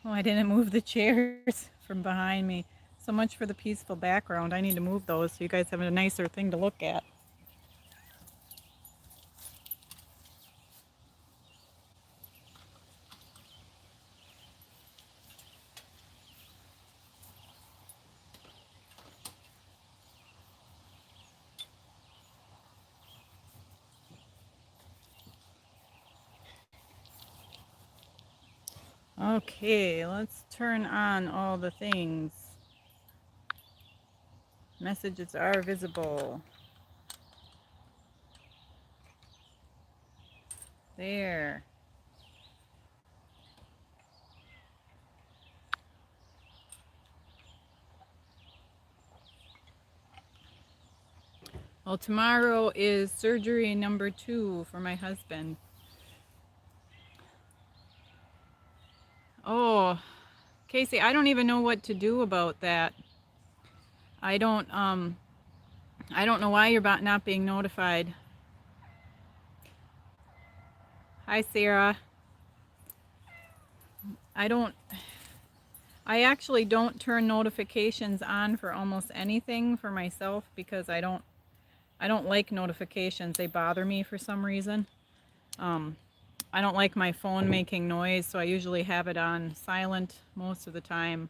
Oh, I didn't move the chairs from behind me. So much for the peaceful background. I need to move those so you guys have a nicer thing to look at. Okay, let's turn on all the things. Messages are visible. There. Well, tomorrow is surgery number 2 for my husband. Oh, Casey, I don't even know what to do about that. I don't know why you're not being notified. Hi, Sarah. I actually don't turn notifications on for almost anything for myself because I don't like notifications. They bother me for some reason. I don't like my phone making noise, so I usually have it on silent most of the time.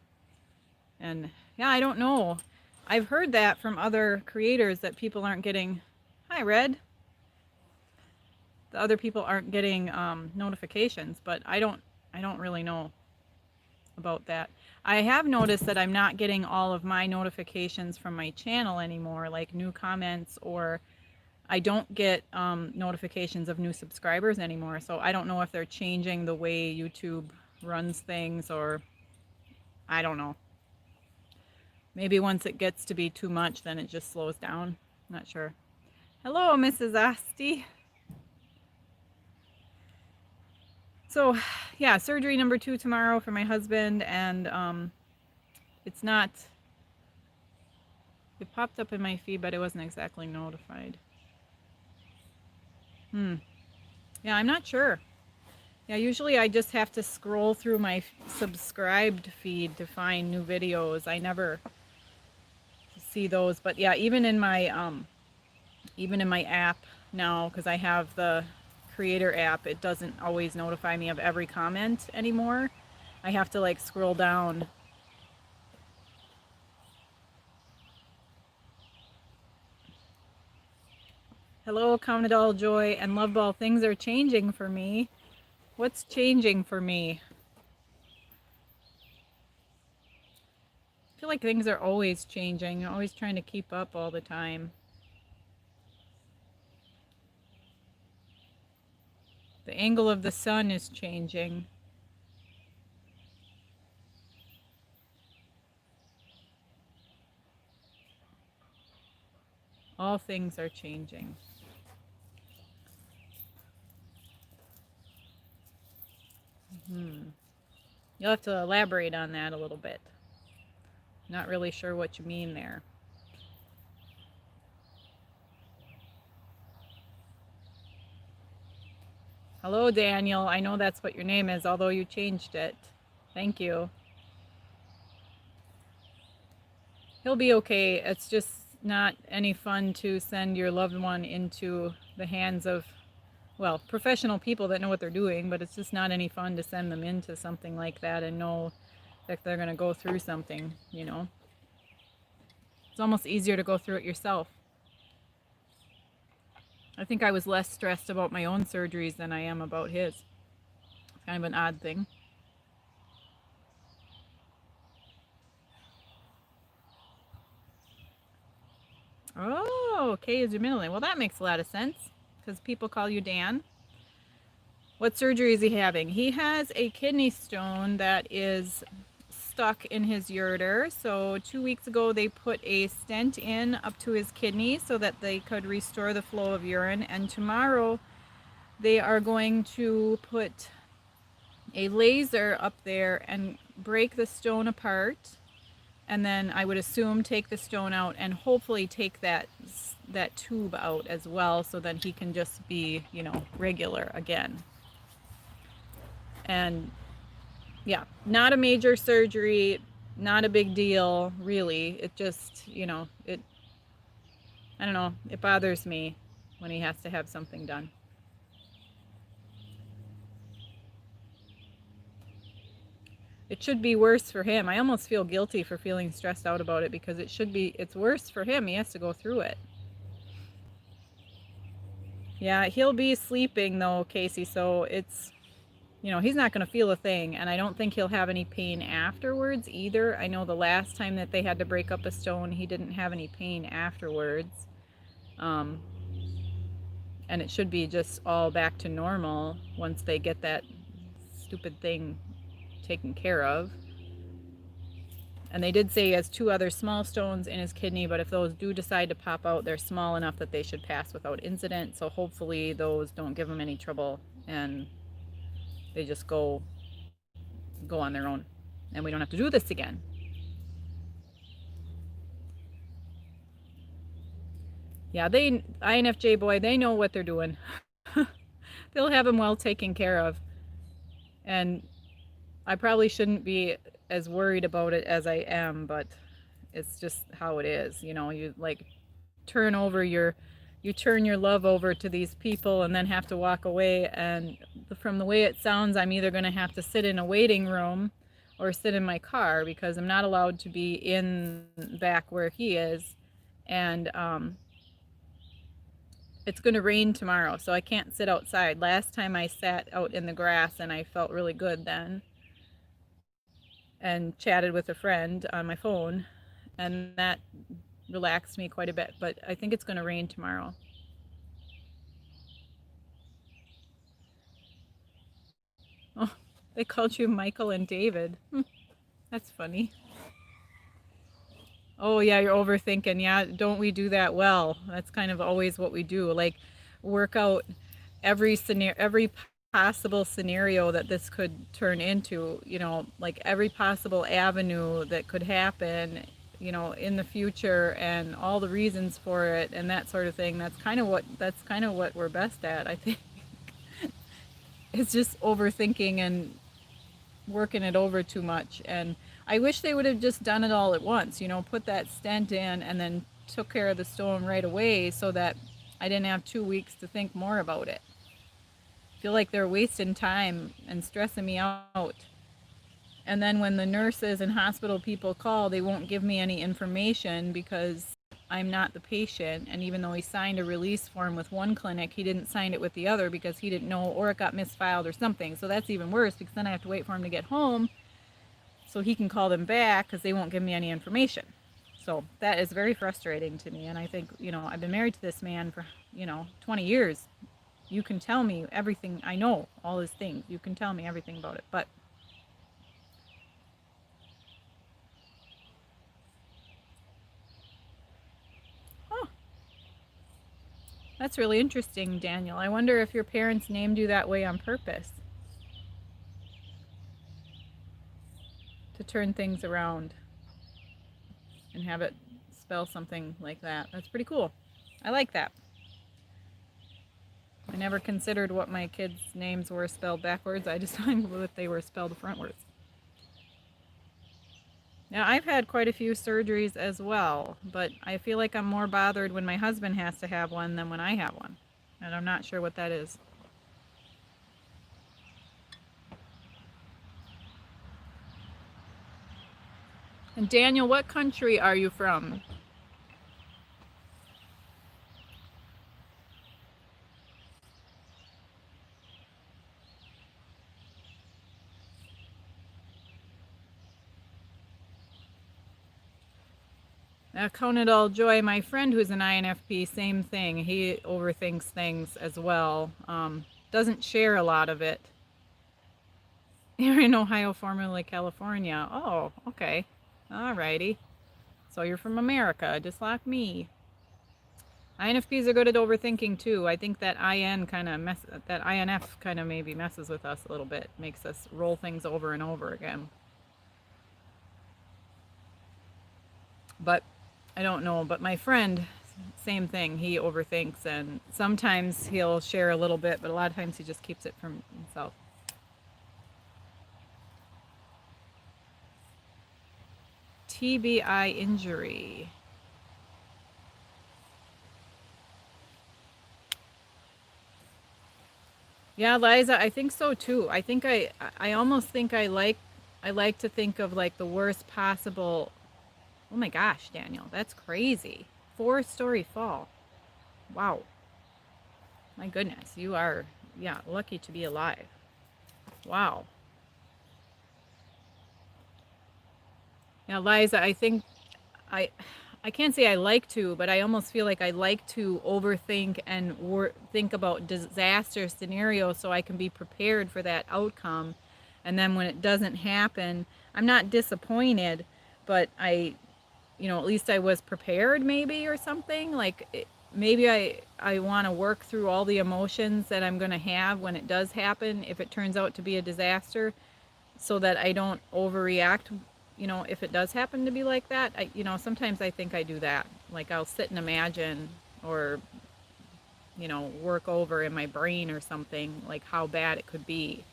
And yeah, I don't know. I've heard that from other creators that people aren't getting, hi Red, the other people aren't getting notifications, but I don't really know about that. I have noticed that I'm not getting all of my notifications from my channel anymore, like new comments, or I don't get notifications of new subscribers anymore. So I don't know if they're changing the way YouTube runs things, or I don't know. Maybe once it gets to be too much, then it just slows down. Not sure. Hello, Mrs. Asti. So, yeah, surgery number 2 tomorrow for my husband, and it's not, it popped up in my feed, but it wasn't exactly notified. Yeah, I'm not sure. Yeah, usually I just have to scroll through my subscribed feed to find new videos. I never see those, but yeah, even in my app now, because I have the creator app, it doesn't always notify me of every comment anymore. I have to like scroll down. Hello, Commodore Joy and Loveball. Things are changing for me. What's changing for me? I feel like things are always changing. I'm always trying to keep up all the time. The angle of the sun is changing. All things are changing. You'll have to elaborate on that a little bit. Not really sure what you mean there. Hello, Daniel. I know that's what your name is, although you changed it. Thank you. He'll be okay. It's just not any fun to send your loved one into the hands of, well, professional people that know what they're doing, but it's just not any fun to send them into something like that and know that they're going to go through something, you know. It's almost easier to go through it yourself. I think I was less stressed about my own surgeries than I am about his. It's kind of an odd thing. Oh, K is your middle name. Well, that makes a lot of sense because people call you Dan. What surgery is he having? He has a kidney stone that is stuck in his ureter. So 2 weeks ago, they put a stent in up to his kidney so that they could restore the flow of urine. And tomorrow, they are going to put a laser up there and break the stone apart, and then I would assume take the stone out and hopefully take that tube out as well, so that he can just be, you know, regular again. And Yeah, not a major surgery, not a big deal, really. It just, I don't know, it bothers me when he has to have something done. It should be worse for him. I almost feel guilty for feeling stressed out about it because it's worse for him. He has to go through it. Yeah, he'll be sleeping though, Casey, so he's not going to feel a thing, and I don't think he'll have any pain afterwards either. I know the last time that they had to break up a stone, he didn't have any pain afterwards. Um, and it should be just all back to normal once they get that stupid thing taken care of. And they did say he has 2 other small stones in his kidney, but if those do decide to pop out, they're small enough that they should pass without incident. So hopefully those don't give him any trouble and they just go on their own. And we don't have to do this again. Yeah, INFJ boy, they know what they're doing. They'll have him well taken care of. And I probably shouldn't be as worried about it as I am, but it's just how it is. You like turn over you turn your love over to these people and then have to walk away. And from the way it sounds, I'm either going to have to sit in a waiting room or sit in my car because I'm not allowed to be in back where he is. And it's going to rain tomorrow, so I can't sit outside. Last time I sat out in the grass and I felt really good then and chatted with a friend on my phone, and that relaxed me quite a bit. But I think it's going to rain tomorrow. Oh, they called you Michael and David. That's funny. Oh, yeah, you're overthinking. Yeah, don't we do that well? That's kind of always what we do. Like, work out every possible scenario that this could turn into, like every possible avenue that could happen, in the future and all the reasons for it and that sort of thing. That's kind of what we're best at, I think. It's just overthinking and working it over too much. And I wish they would have just done it all at once, put that stent in and then took care of the stone right away so that I didn't have 2 weeks to think more about it. I feel like they're wasting time and stressing me out. And then when the nurses and hospital people call, they won't give me any information because I'm not the patient. And even though he signed a release form with one clinic, he didn't sign it with the other because he didn't know, or it got misfiled or something. So that's even worse because then I have to wait for him to get home so he can call them back because they won't give me any information. So that is very frustrating to me. And I think, I've been married to this man for, 20 years. You can tell me everything. I know all his things. You can tell me everything about it. But oh, that's really interesting, Daniel. I wonder if your parents named you that way on purpose to turn things around and have it spell something like that. That's pretty cool. I like that. I never considered what my kids' names were spelled backwards. I just knew that they were spelled frontwards. Now, I've had quite a few surgeries as well, but I feel like I'm more bothered when my husband has to have one than when I have one. And I'm not sure what that is. And Daniel, what country are you from? Count it all joy. My friend who's an INFP, same thing. He overthinks things as well. Doesn't share a lot of it. You're in Ohio, formerly California. Oh, okay. Alrighty. So you're from America, just like me. INFPs are good at overthinking too. I think that that INF kind of maybe messes with us a little bit, makes us roll things over and over again. But I don't know. But my friend, same thing. He overthinks, and sometimes he'll share a little bit, but a lot of times he just keeps it from himself. TBI injury. Yeah, Liza, I think so too. I almost think I like to think of like the worst possible. Oh my gosh, Daniel, that's crazy. 4-story fall. Wow. My goodness, you are, yeah, lucky to be alive. Wow. Yeah, Liza, I think I I can't say I like to, but I almost feel like I like to overthink and think about disaster scenarios so I can be prepared for that outcome. And then when it doesn't happen, I'm not disappointed, but at least I was prepared maybe or something. Maybe I want to work through all the emotions that I'm going to have when it does happen if it turns out to be a disaster so that I don't overreact, if it does happen to be like that. Sometimes I think I do that. Like I'll sit and imagine or, work over in my brain or something like how bad it could be.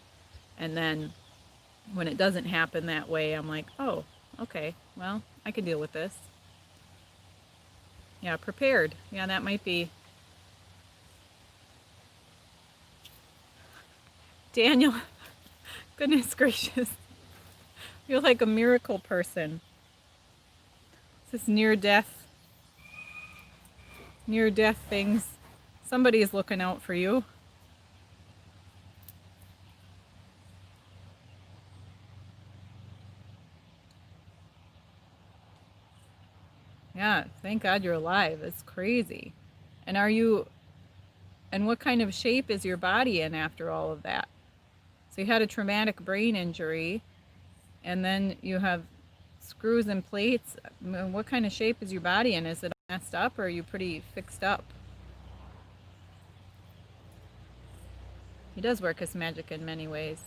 And then when it doesn't happen that way, I'm like, oh, okay, well, I can deal with this. Yeah, prepared. Yeah, that might be. Daniel, goodness gracious. You're like a miracle person. This near death things. Somebody is looking out for you. Yeah, thank God you're alive. It's crazy. And and what kind of shape is your body in after all of that? So you had a traumatic brain injury, and then you have screws and plates. What kind of shape is your body in? Is it messed up or are you pretty fixed up? He does work as magic in many ways.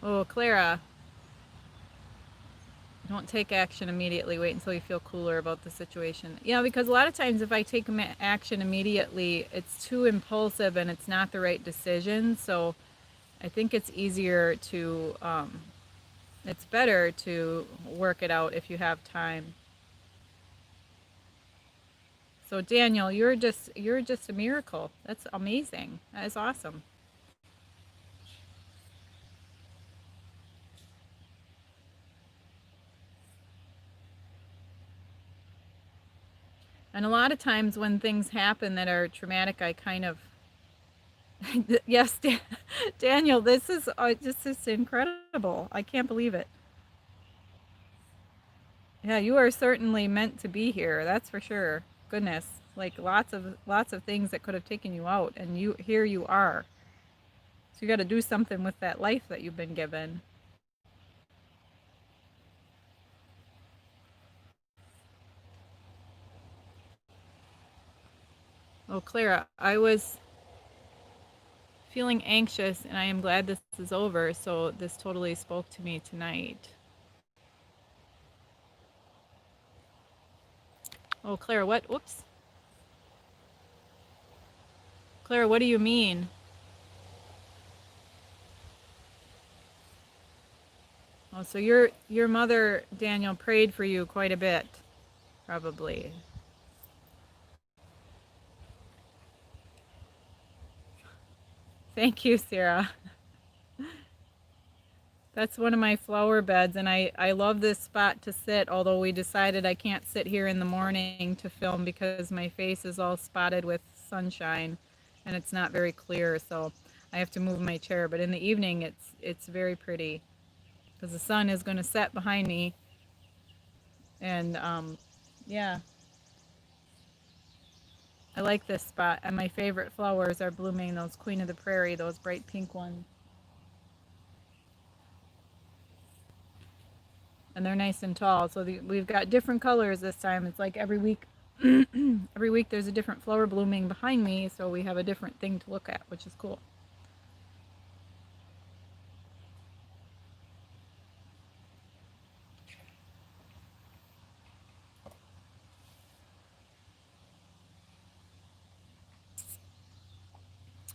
Oh, Clara, don't take action immediately. Wait until you feel cooler about the situation. Yeah, because a lot of times if I take action immediately, it's too impulsive and it's not the right decision. So I think it's easier to, it's better to work it out if you have time. So Daniel, you're just a miracle. That's amazing. That is awesome. And a lot of times when things happen that are traumatic, I kind of yes, Daniel, this is incredible. I can't believe it. Yeah, you are certainly meant to be here. That's for sure. Goodness, like lots of things that could have taken you out, and here you are. So you got to do something with that life that you've been given. Oh, Clara, I was feeling anxious, and I am glad this is over. So this totally spoke to me tonight. Oh, Clara, what? Whoops. Clara, what do you mean? Oh, so your mother, Daniel, prayed for you quite a bit, probably. Thank you, Sarah. That's one of my flower beds, and I love this spot to sit, although we decided I can't sit here in the morning to film because my face is all spotted with sunshine and it's not very clear, so I have to move my chair. But in the evening, it's very pretty because the sun is going to set behind me, and yeah, I like this spot. And my favorite flowers are blooming, those Queen of the Prairie, those bright pink ones. And they're nice and tall. So we've got different colors this time. It's like every week, every week there's a different flower blooming behind me, so we have a different thing to look at, which is cool.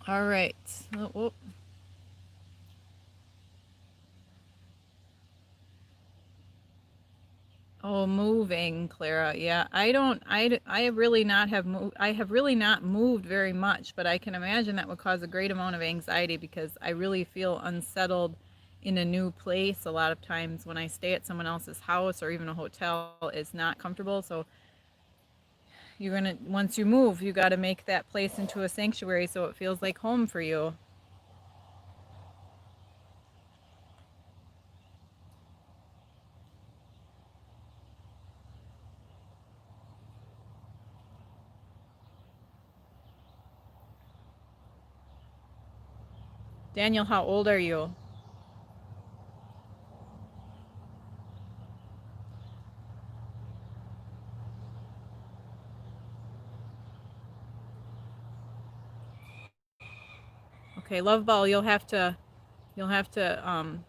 All right. Oh, oh, moving, Clara. Yeah, I don't. I have really not have moved. I have really not moved very much, but I can imagine that would cause a great amount of anxiety because I really feel unsettled in a new place. A lot of times when I stay at someone else's house or even a hotel is not comfortable. So you're gonna once you move, you got to make that place into a sanctuary so it feels like home for you. Daniel, how old are you? Okay, love ball. You'll have to you'll have to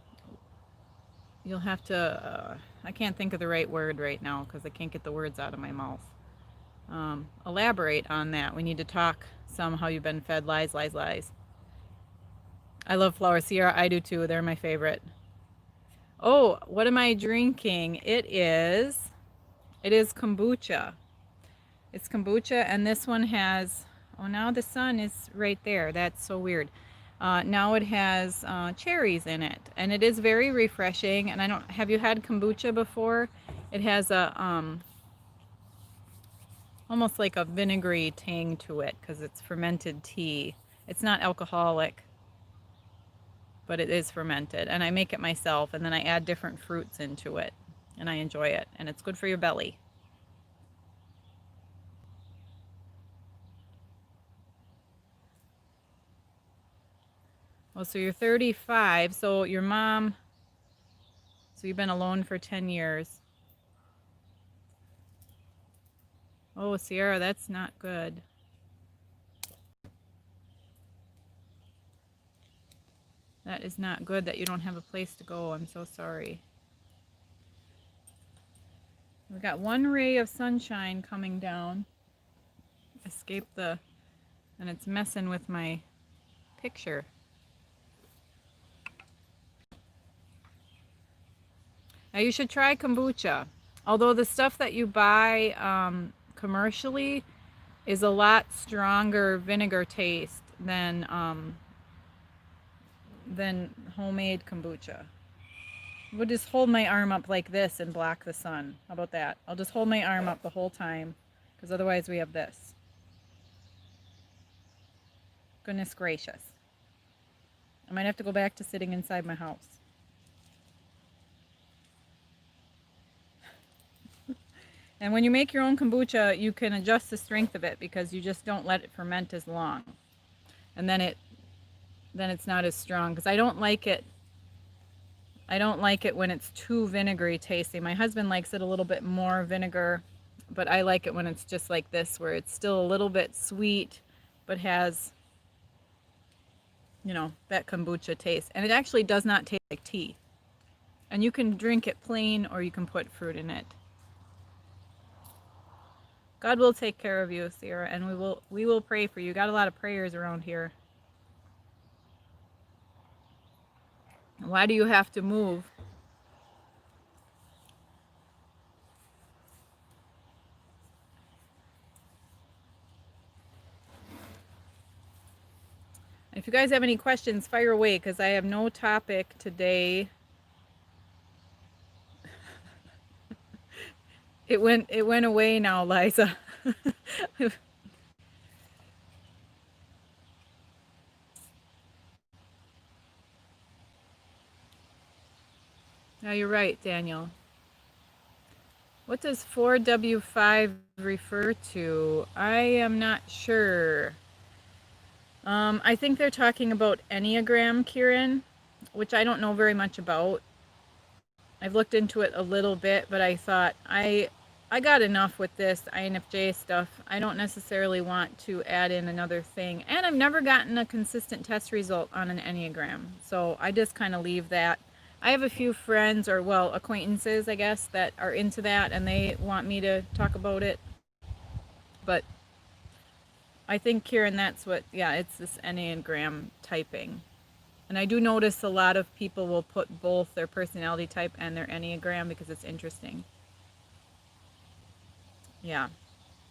I can't think of the right word right now because I can't get the words out of my mouth. Elaborate on that. We need to talk some how you've been fed lies, lies, lies. I love flowers. Sierra, I do too. They're my favorite. Oh, what am I drinking? It is kombucha. It's kombucha, and this one has, oh, now the sun is right there. That's so weird. Now it has cherries in it, and it is very refreshing. And I don't, have you had kombucha before? It has a, almost like a vinegary tang to it because it's fermented tea. It's not alcoholic, but it is fermented. And I make it myself, and then I add different fruits into it, and I enjoy it. And it's good for your belly. Well, so you're 35, so your mom, so you've been alone for 10 years. Oh, Sierra, that's not good. That is not good that you don't have a place to go. I'm so sorry. We've got one ray of sunshine coming down. Escape the, and it's messing with my picture. Now you should try kombucha. Although the stuff that you buy commercially is a lot stronger vinegar taste than homemade kombucha. We'll just hold my arm up like this and block the sun. How about that? I'll just hold my arm up the whole time because otherwise we have this. Goodness gracious. I might have to go back to sitting inside my house. And when you make your own kombucha, you can adjust the strength of it because you just don't let it ferment as long. And then it's not as strong because I don't like it when it's too vinegary tasting. My husband likes it a little bit more vinegar, but I like it when it's just like this where it's still a little bit sweet but has, that kombucha taste. And it actually does not taste like tea. And you can drink it plain or you can put fruit in it. God will take care of you, Sierra, and we will pray for you. Got a lot of prayers around here. Why do you have to move? If you guys have any questions, fire away because I have no topic today. It went away now, Liza. No, you're right, Daniel. What does 4W5 refer to? I am not sure. I think they're talking about Enneagram, Kieran, which I don't know very much about. I've looked into it a little bit, but I thought I got enough with this INFJ stuff. I don't necessarily want to add in another thing. And I've never gotten a consistent test result on an Enneagram. So I just kind of leave that. I have a few friends or, well, acquaintances, I guess, that are into that and they want me to talk about it. But I think, Kieran, that's what, yeah, it's this Enneagram typing. And I do notice a lot of people will put both their personality type and their Enneagram because it's interesting. Yeah.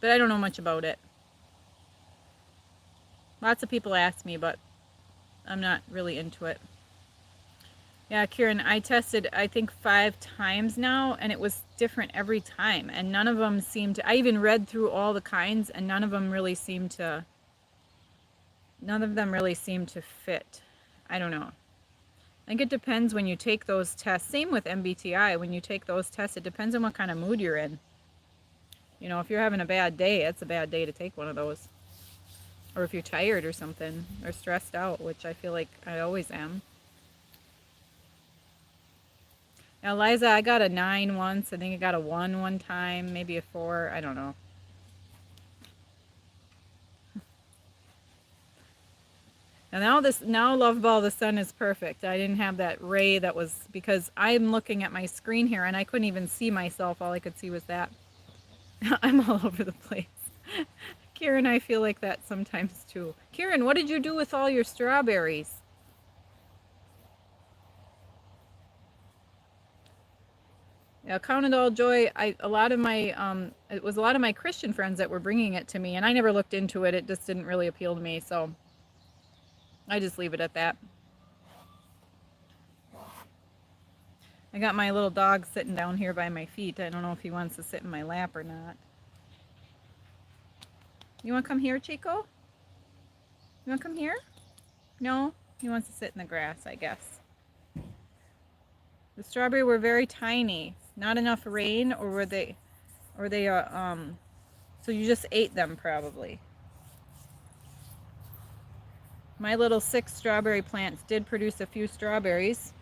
But I don't know much about it. Lots of people ask me, but I'm not really into it. Yeah, Kieran, I tested, I think 5 times now, and it was different every time. And none of them seemed to, I even read through all the kinds, and none of them really seemed to fit. I don't know. I think it depends when you take those tests. Same with MBTI. When you take those tests, it depends on what kind of mood you're in. You know, if you're having a bad day, it's a bad day to take one of those. Or if you're tired or something, or stressed out, which I feel like I always am. Now, Liza, I got a 9 once. I think I got a 1 one time, maybe a 4. I don't know. And now Love Ball, the sun is perfect. I didn't have that ray that was, because I'm looking at my screen here and I couldn't even see myself. All I could see was that. I'm all over the place. Kieran, I feel like that sometimes too. Kieran, what did you do with all your strawberries? Yeah, count it all joy. It was a lot of my Christian friends that were bringing it to me, and I never looked into it. It just didn't really appeal to me, so I just leave it at that. I got my little dog sitting down here by my feet. I don't know if he wants to sit in my lap or not. You want to come here, Chico? You want to come here? No? He wants to sit in the grass, I guess. The strawberry were very tiny. Not enough rain, or so you just ate them probably. My little 6 strawberry plants did produce a few strawberries,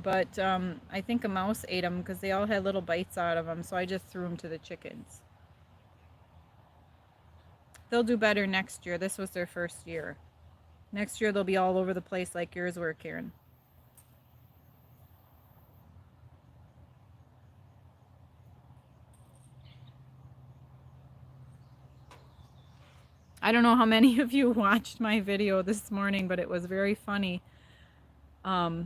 but I think a mouse ate them because they all had little bites out of them, so I just threw them to the chickens. They'll do better next year. This was their first year. Next year they'll be all over the place like yours were, Karen. I don't know how many of you watched my video this morning, but it was very funny. I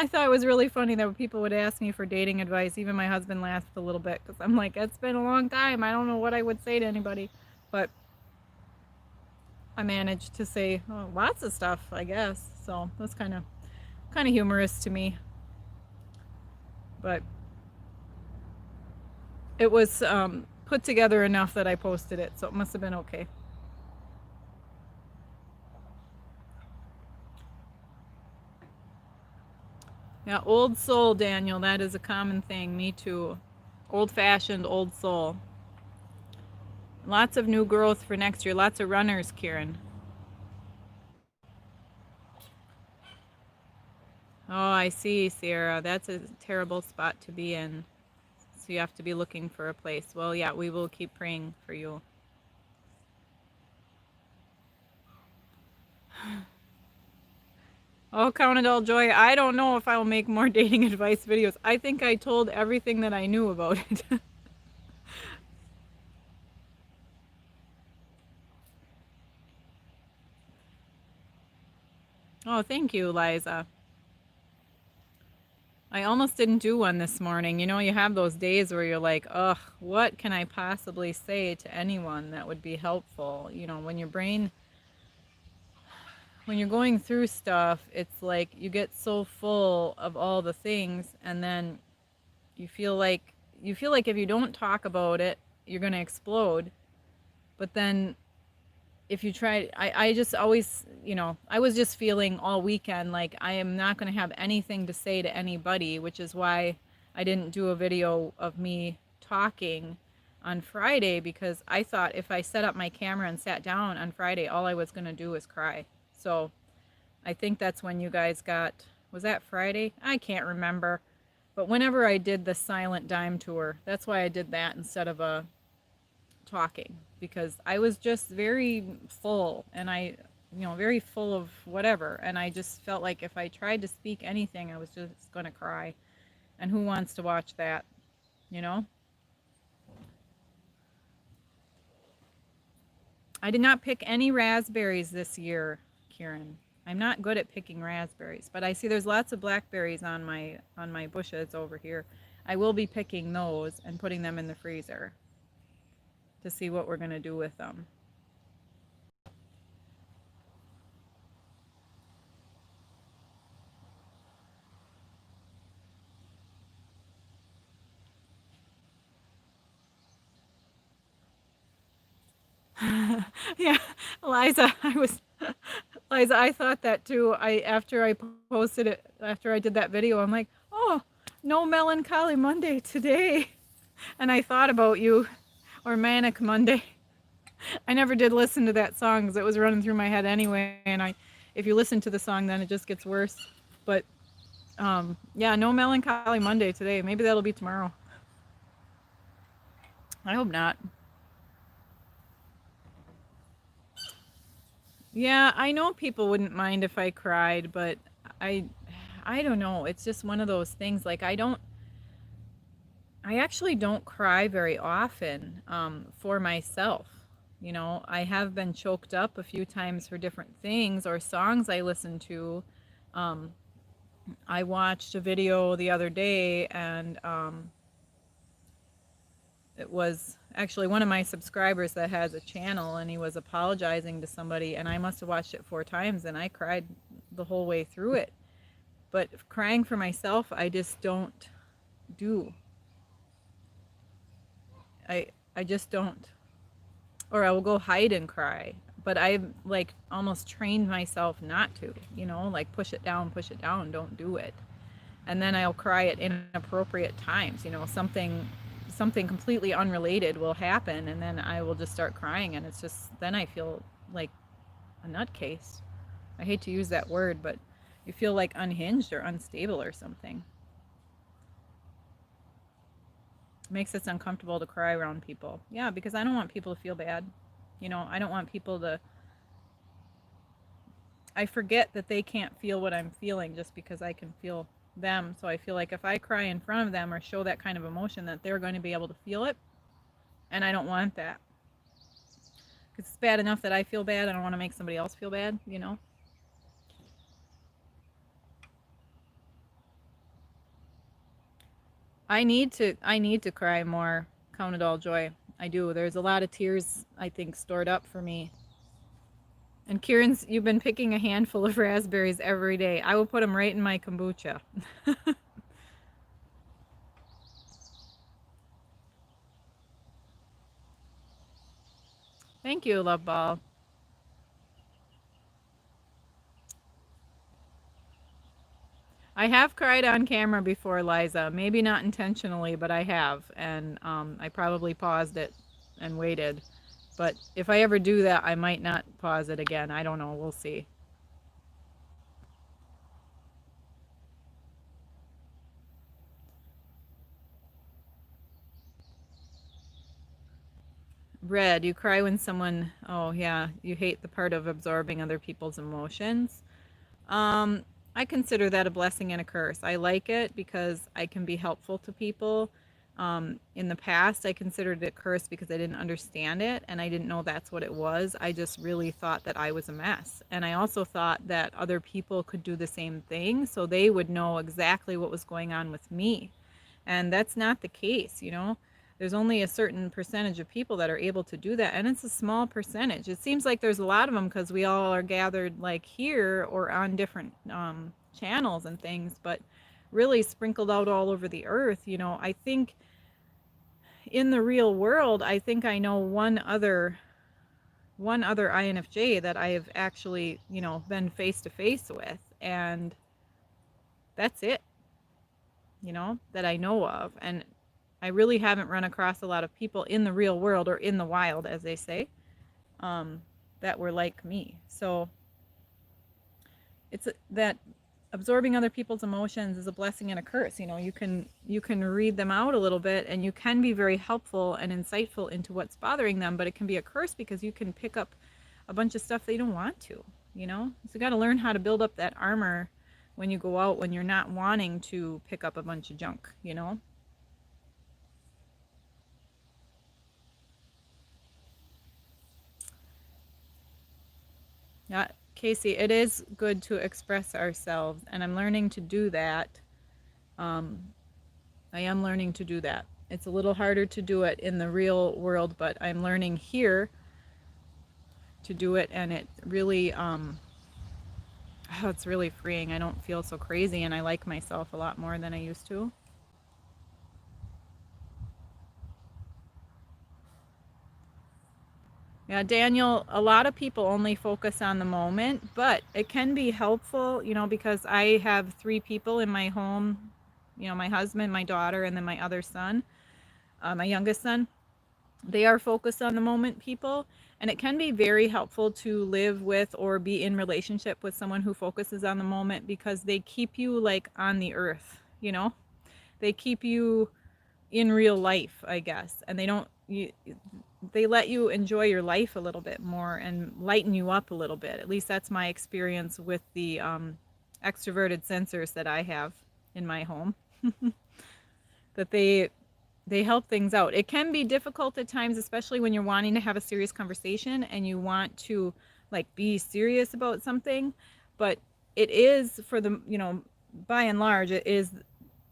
thought it was really funny that people would ask me for dating advice. Even my husband laughed a little bit because I'm like, it's been a long time. I don't know what I would say to anybody. But I managed to say lots of stuff, I guess. So that's kind of humorous to me. But it was put together enough that I posted it, so it must have been okay. Yeah, old soul, Daniel. That is a common thing. Me too. Old-fashioned, old soul. Lots of new growth for next year. Lots of runners, Kieran. Oh, I see, Sierra. That's a terrible spot to be in. So you have to be looking for a place. Well, yeah, we will keep praying for you. Oh, count it all joy. I don't know if I will make more dating advice videos. I think I told everything that I knew about it. Oh, thank you, Liza. I almost didn't do one this morning. You know, you have those days where you're like, ugh, what can I possibly say to anyone that would be helpful? You know, when you're going through stuff, it's like you get so full of all the things, and then you feel like if you don't talk about it, you're going to explode. But then if you try, I just always, I was just feeling all weekend like I am not going to have anything to say to anybody, which is why I didn't do a video of me talking on Friday, because I thought if I set up my camera and sat down on Friday, all I was going to do was cry. So I think that's when you guys was that Friday? I can't remember. But whenever I did the Silent Dime tour, that's why I did that instead of a talking, because I was just very full, and very full of whatever, and I just felt like if I tried to speak anything, I was just going to cry. And who wants to watch that, I did not pick any raspberries this year, Kieran. I'm not good at picking raspberries, but I see there's lots of blackberries on my bushes over here. I will be picking those and putting them in the freezer to see what we're going to do with them. Yeah, Liza, Liza, I thought that too. After I posted it, after I did that video, I'm like, oh, no melancholy Monday today. And I thought about you, or Manic Monday. I never did listen to that song because it was running through my head anyway. And if you listen to the song, then it just gets worse. But yeah, no melancholy Monday today. Maybe that'll be tomorrow. I hope not. Yeah, I know people wouldn't mind if I cried, but I I don't know. It's just one of those things. Like I actually don't cry very often for myself. You know, I have been choked up a few times for different things or songs I listen to. Um, I watched a video the other day, and it was actually one of my subscribers that has a channel, and he was apologizing to somebody, and I must have watched it 4 times, and I cried the whole way through it. But crying for myself, I just don't do. I just don't. Or I will go hide and cry. But I've like almost trained myself not to, like push it down, don't do it. And then I'll cry at inappropriate times, something completely unrelated will happen, and then I will just start crying, and it's just then I feel like a nutcase. I hate to use that word, but you feel like unhinged or unstable or something. It makes it uncomfortable to cry around people. Yeah, because I don't want people to feel bad. I don't want people to. I forget that they can't feel what I'm feeling just because I can feel them. So I feel like if I cry in front of them or show that kind of emotion, that they're going to be able to feel it. And I don't want that. Because it's bad enough that I feel bad. I don't want to make somebody else feel bad. I need to cry more. Count it all joy. I do. There's a lot of tears, I think, stored up for me. And Kieran's, you've been picking a handful of raspberries every day. I will put them right in my kombucha. Thank you, love ball. I have cried on camera before, Liza. Maybe not intentionally, but I have. And I probably paused it and waited. But if I ever do that, I might not pause it again. I don't know. We'll see. Red, you cry when someone, oh yeah, you hate the part of absorbing other people's emotions. Um, I consider that a blessing and a curse. I like it because I can be helpful to people. In the past, I considered it a curse because I didn't understand it and I didn't know that's what it was. I just really thought that I was a mess. And I also thought that other people could do the same thing so they would know exactly what was going on with me. And that's not the case. There's only a certain percentage of people that are able to do that, and it's a small percentage. It seems like there's a lot of them because we all are gathered like here or on different channels and things, but really sprinkled out all over the earth. I think in the real world, I think I know one other INFJ that I have actually, been face to face with, and that's it, that I know of. And I really haven't run across a lot of people in the real world or in the wild, as they say, that were like me. So it's that absorbing other people's emotions is a blessing and a curse. You can read them out a little bit, and you can be very helpful and insightful into what's bothering them, but it can be a curse because you can pick up a bunch of stuff they don't want to. So you got to learn how to build up that armor when you go out when you're not wanting to pick up a bunch of junk. Yeah, Casey, it is good to express ourselves, and I'm learning to do that. Um, I am learning to do that. It's a little harder to do it in the real world, but I'm learning here to do it, and it really, oh, it's really freeing. I don't feel so crazy, and I like myself a lot more than I used to. Yeah, Daniel, a lot of people only focus on the moment, but it can be helpful, because I have three people in my home, my husband, my daughter, and then my other son, my youngest son. They are focused on the moment people, and it can be very helpful to live with or be in relationship with someone who focuses on the moment because they keep you like on the earth. They keep you in real life, I guess, and they let you enjoy your life a little bit more and lighten you up a little bit. At least that's my experience with the extroverted sensors that I have in my home. That they help things out. It can be difficult at times, especially when you're wanting to have a serious conversation and you want to like be serious about something, but it is for the, by and large, it is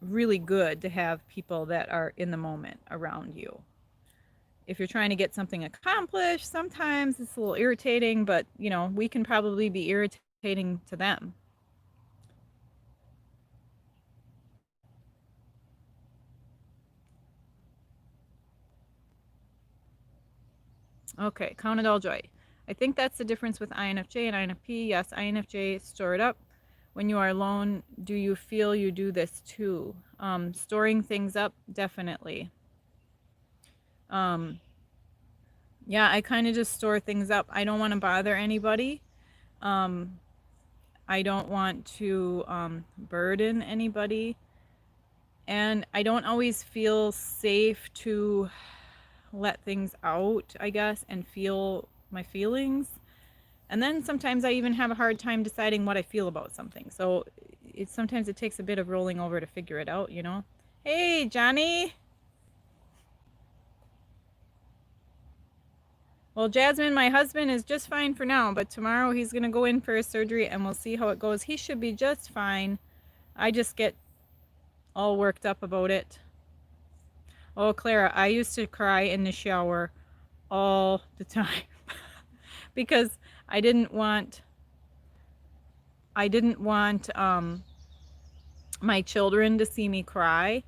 really good to have people that are in the moment around you. If you're trying to get something accomplished, sometimes it's a little irritating, but we can probably be irritating to them. Okay, count it all joy. I think that's the difference with INFJ and INFP. Yes, INFJ, store it up. When you are alone, do you feel you do this too? Storing things up, definitely. Um, yeah, I kind of just store things up. I don't want to bother anybody. Um, I don't want to burden anybody. And I don't always feel safe to let things out, I guess, and feel my feelings. And then sometimes I even have a hard time deciding what I feel about something. So sometimes it takes a bit of rolling over to figure it out. Hey, Johnny. Well, Jasmine, my husband is just fine for now, but tomorrow he's going to go in for his surgery and we'll see how it goes. He should be just fine. I just get all worked up about it. Oh, Clara, I used to cry in the shower all the time because I didn't want my children to see me cry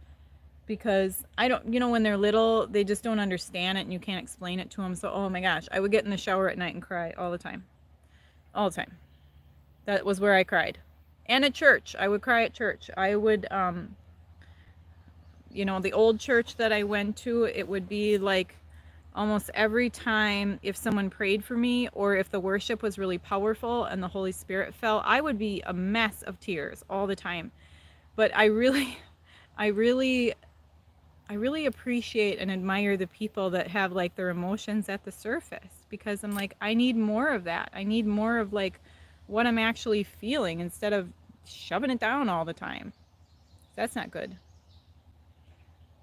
because I don't, when they're little, they just don't understand it and you can't explain it to them. So, oh my gosh, I would get in the shower at night and cry all the time. All the time. That was where I cried. And at church, I would cry at church. I would, the old church that I went to, it would be like almost every time if someone prayed for me or if the worship was really powerful and the Holy Spirit fell, I would be a mess of tears all the time. But I really, I really, I really appreciate and admire the people that have like their emotions at the surface because I'm like, I need more of that. I need more of like what I'm actually feeling instead of shoving it down all the time. That's not good.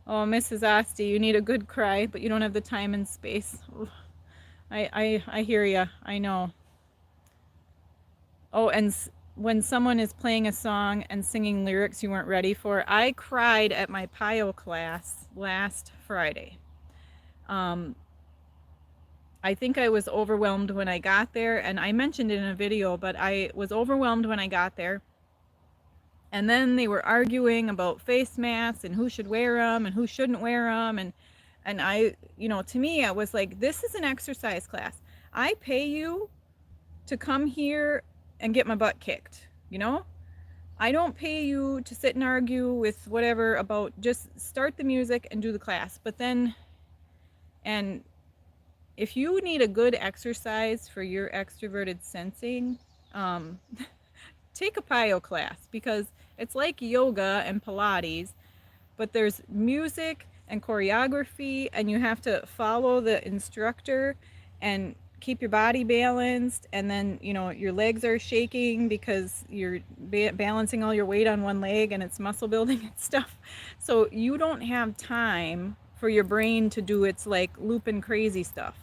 Oh, Mrs. Asti, you need a good cry, but you don't have the time and space. I hear ya. I know. Oh, and when someone is playing a song and singing lyrics you weren't ready for, I cried at my PIO class last Friday. I think I was overwhelmed when I got there, and I mentioned it in a video, but I was overwhelmed when I got there. And then they were arguing about face masks and who should wear them and who shouldn't wear them. And I, to me, I was like, this is an exercise class. I pay you to come here and get my butt kicked. I don't pay you to sit and argue with whatever about just start the music and do the class. But then, and if you need a good exercise for your extroverted sensing, take a PIO class because it's like yoga and Pilates, but there's music and choreography and you have to follow the instructor and keep your body balanced, and then your legs are shaking because you're balancing all your weight on one leg and it's muscle building and stuff. So you don't have time for your brain to do its like looping crazy stuff.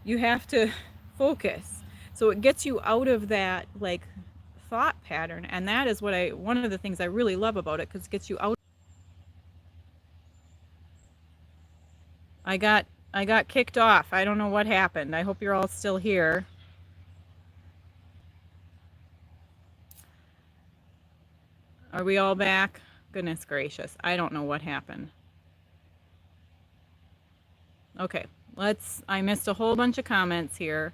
You have to focus. So it gets you out of that like thought pattern, and that is one of the things I really love about it, because it gets you out. I got I got kicked off. I don't know what happened. I hope you're all still here. Are we all back? Goodness gracious. I don't know what happened. Okay. I missed a whole bunch of comments here.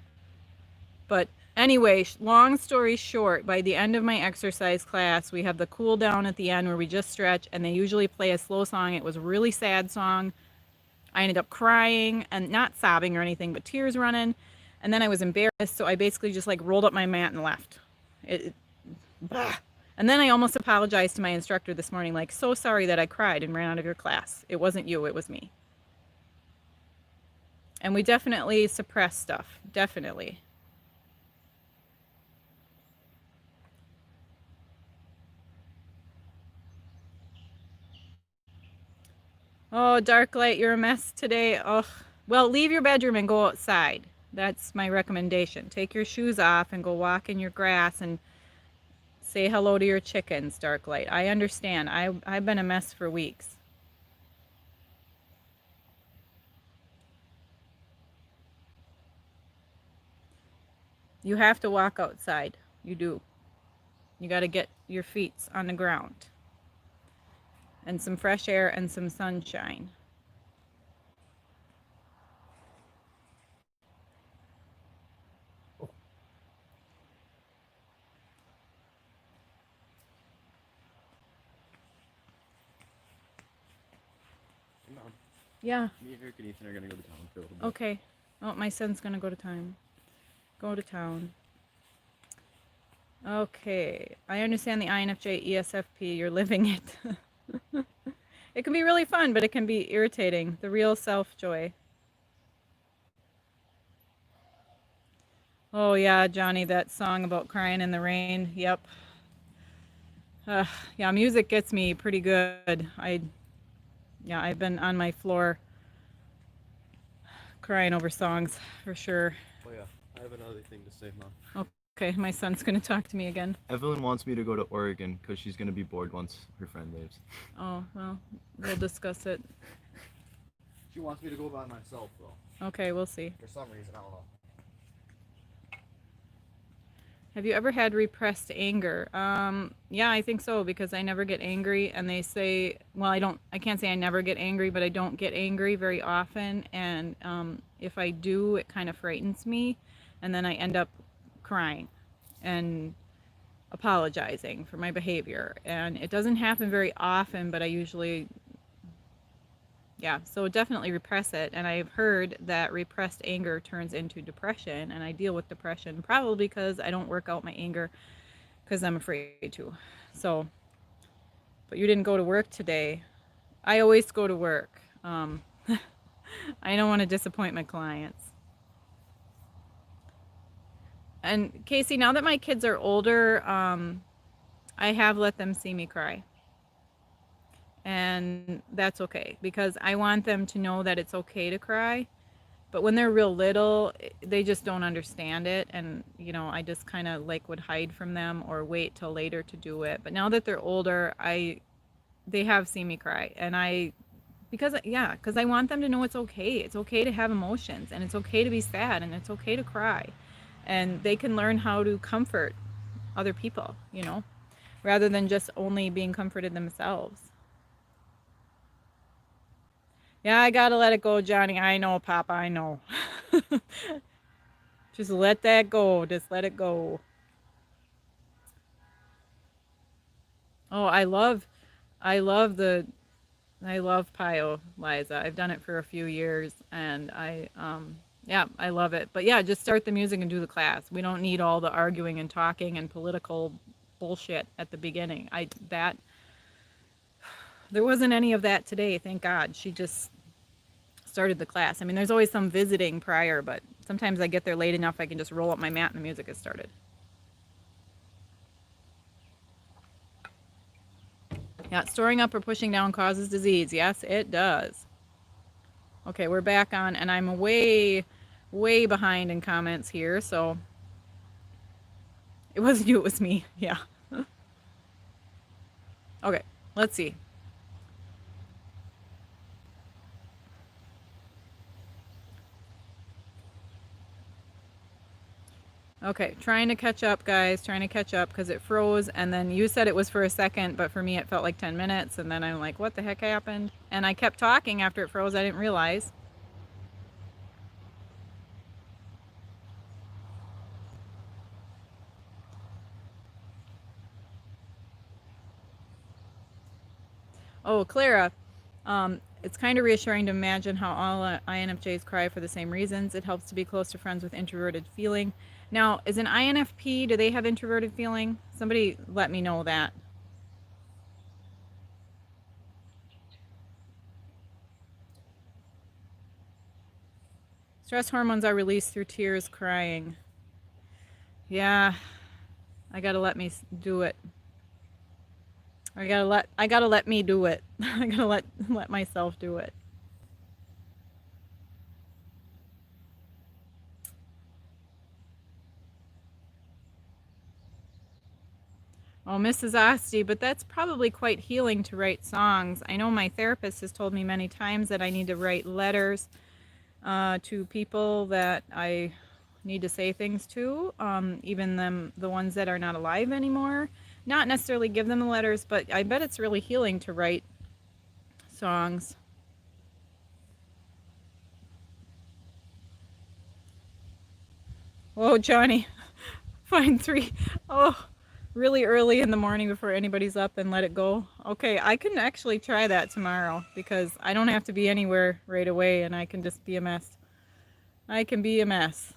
But anyway, long story short, by the end of my exercise class, we have the cool down at the end where we just stretch, and they usually play a slow song. It was a really sad song. I ended up crying, and not sobbing or anything, but tears running. And then I was embarrassed, so I basically just like rolled up my mat and left. Bah. And then I almost apologized to my instructor this morning, like, so sorry that I cried and ran out of your class. It wasn't you, it was me. And we definitely suppress stuff. Definitely. Oh, dark light, you're a mess today. Oh, well, leave your bedroom and go outside. That's my recommendation. Take your shoes off and go walk in your grass and say hello to your chickens, dark light. I understand. I've been a mess for weeks. You have to walk outside. You do. You got to get your feet on the ground and some fresh air and some sunshine. Mom, Yeah. me, Eric, and Ethan are gonna go to town for a little bit. Okay. Oh, my son's gonna go to town. Go to town. Okay. I understand the INFJ ESFP. You're living it. It can be really fun, but it can be irritating. The real self joy. Oh yeah, Johnny, that song about crying in the rain. Yep. Yeah, music gets me pretty good. Yeah, I've been on my floor crying over songs for sure. Oh yeah, I have another thing to say, Mom. Okay, my son's gonna talk to me again. Evelyn wants me to go to Oregon because she's gonna be bored once her friend leaves. Oh, well, we'll discuss it. She wants me to go by myself though. Okay, we'll see. For some reason, I don't know. Have you ever had repressed anger? Yeah, I think so, because I never get angry, and they say, well, I can't say I never get angry, but I don't get angry very often, and if I do, it kind of frightens me, and then I end up crying and apologizing for my behavior, and it doesn't happen very often, but I usually, yeah, so definitely repress it. And I've heard that repressed anger turns into depression, and I deal with depression probably because I don't work out my anger because I'm afraid to. So, but you didn't go to work today. I always go to work. I don't want to disappoint my clients. And Casey, now that my kids are older, I have let them see me cry. And that's okay, because I want them to know that it's okay to cry. But when they're real little, they just don't understand it. And, I just kind of like would hide from them or wait till later to do it. But now that they're older, they have seen me cry. And because I want them to know it's okay. It's okay to have emotions, and it's okay to be sad, and it's okay to cry. And they can learn how to comfort other people, rather than just only being comforted themselves. Yeah, I gotta let it go, Johnny. I know, Papa, I know. Just let that go. Just let it go. Oh, I love Pio, Liza. I've done it for a few years, and yeah, I love it. But yeah, just start the music and do the class. We don't need all the arguing and talking and political bullshit at the beginning. There wasn't any of that today, thank God. She just started the class. I mean, there's always some visiting prior, but sometimes I get there late enough I can just roll up my mat and the music has started. Yeah, storing up or pushing down causes disease. Yes, it does. Okay, we're back on, and I'm way behind in comments here, so It wasn't you, it was me. Yeah. Okay, let's see. Okay, trying to catch up, guys. Trying to catch up because it froze, and then you said it was for a second, but for me it felt like 10 minutes, and then I'm like, what the heck happened? And I kept talking after it froze. I didn't realize. Oh, Clara, it's kind of reassuring to imagine how all INFJs cry for the same reasons. It helps to be close to friends with introverted feeling. Now, is an INFP, do they have introverted feeling? Somebody let me know that. Stress hormones are released through tears, crying. Yeah, I gotta let me do it. I gotta let me do it. I gotta let myself do it. Oh, Mrs. Asti, but that's probably quite healing to write songs. I know my therapist has told me many times that I need to write letters to people that I need to say things to, even the ones that are not alive anymore. Not necessarily give them the letters, but I bet it's really healing to write songs. Whoa, Johnny, find three. Oh, really early in the morning before anybody's up and let it go. Okay, I can actually try that tomorrow because I don't have to be anywhere right away and I can just be a mess. I can be a mess.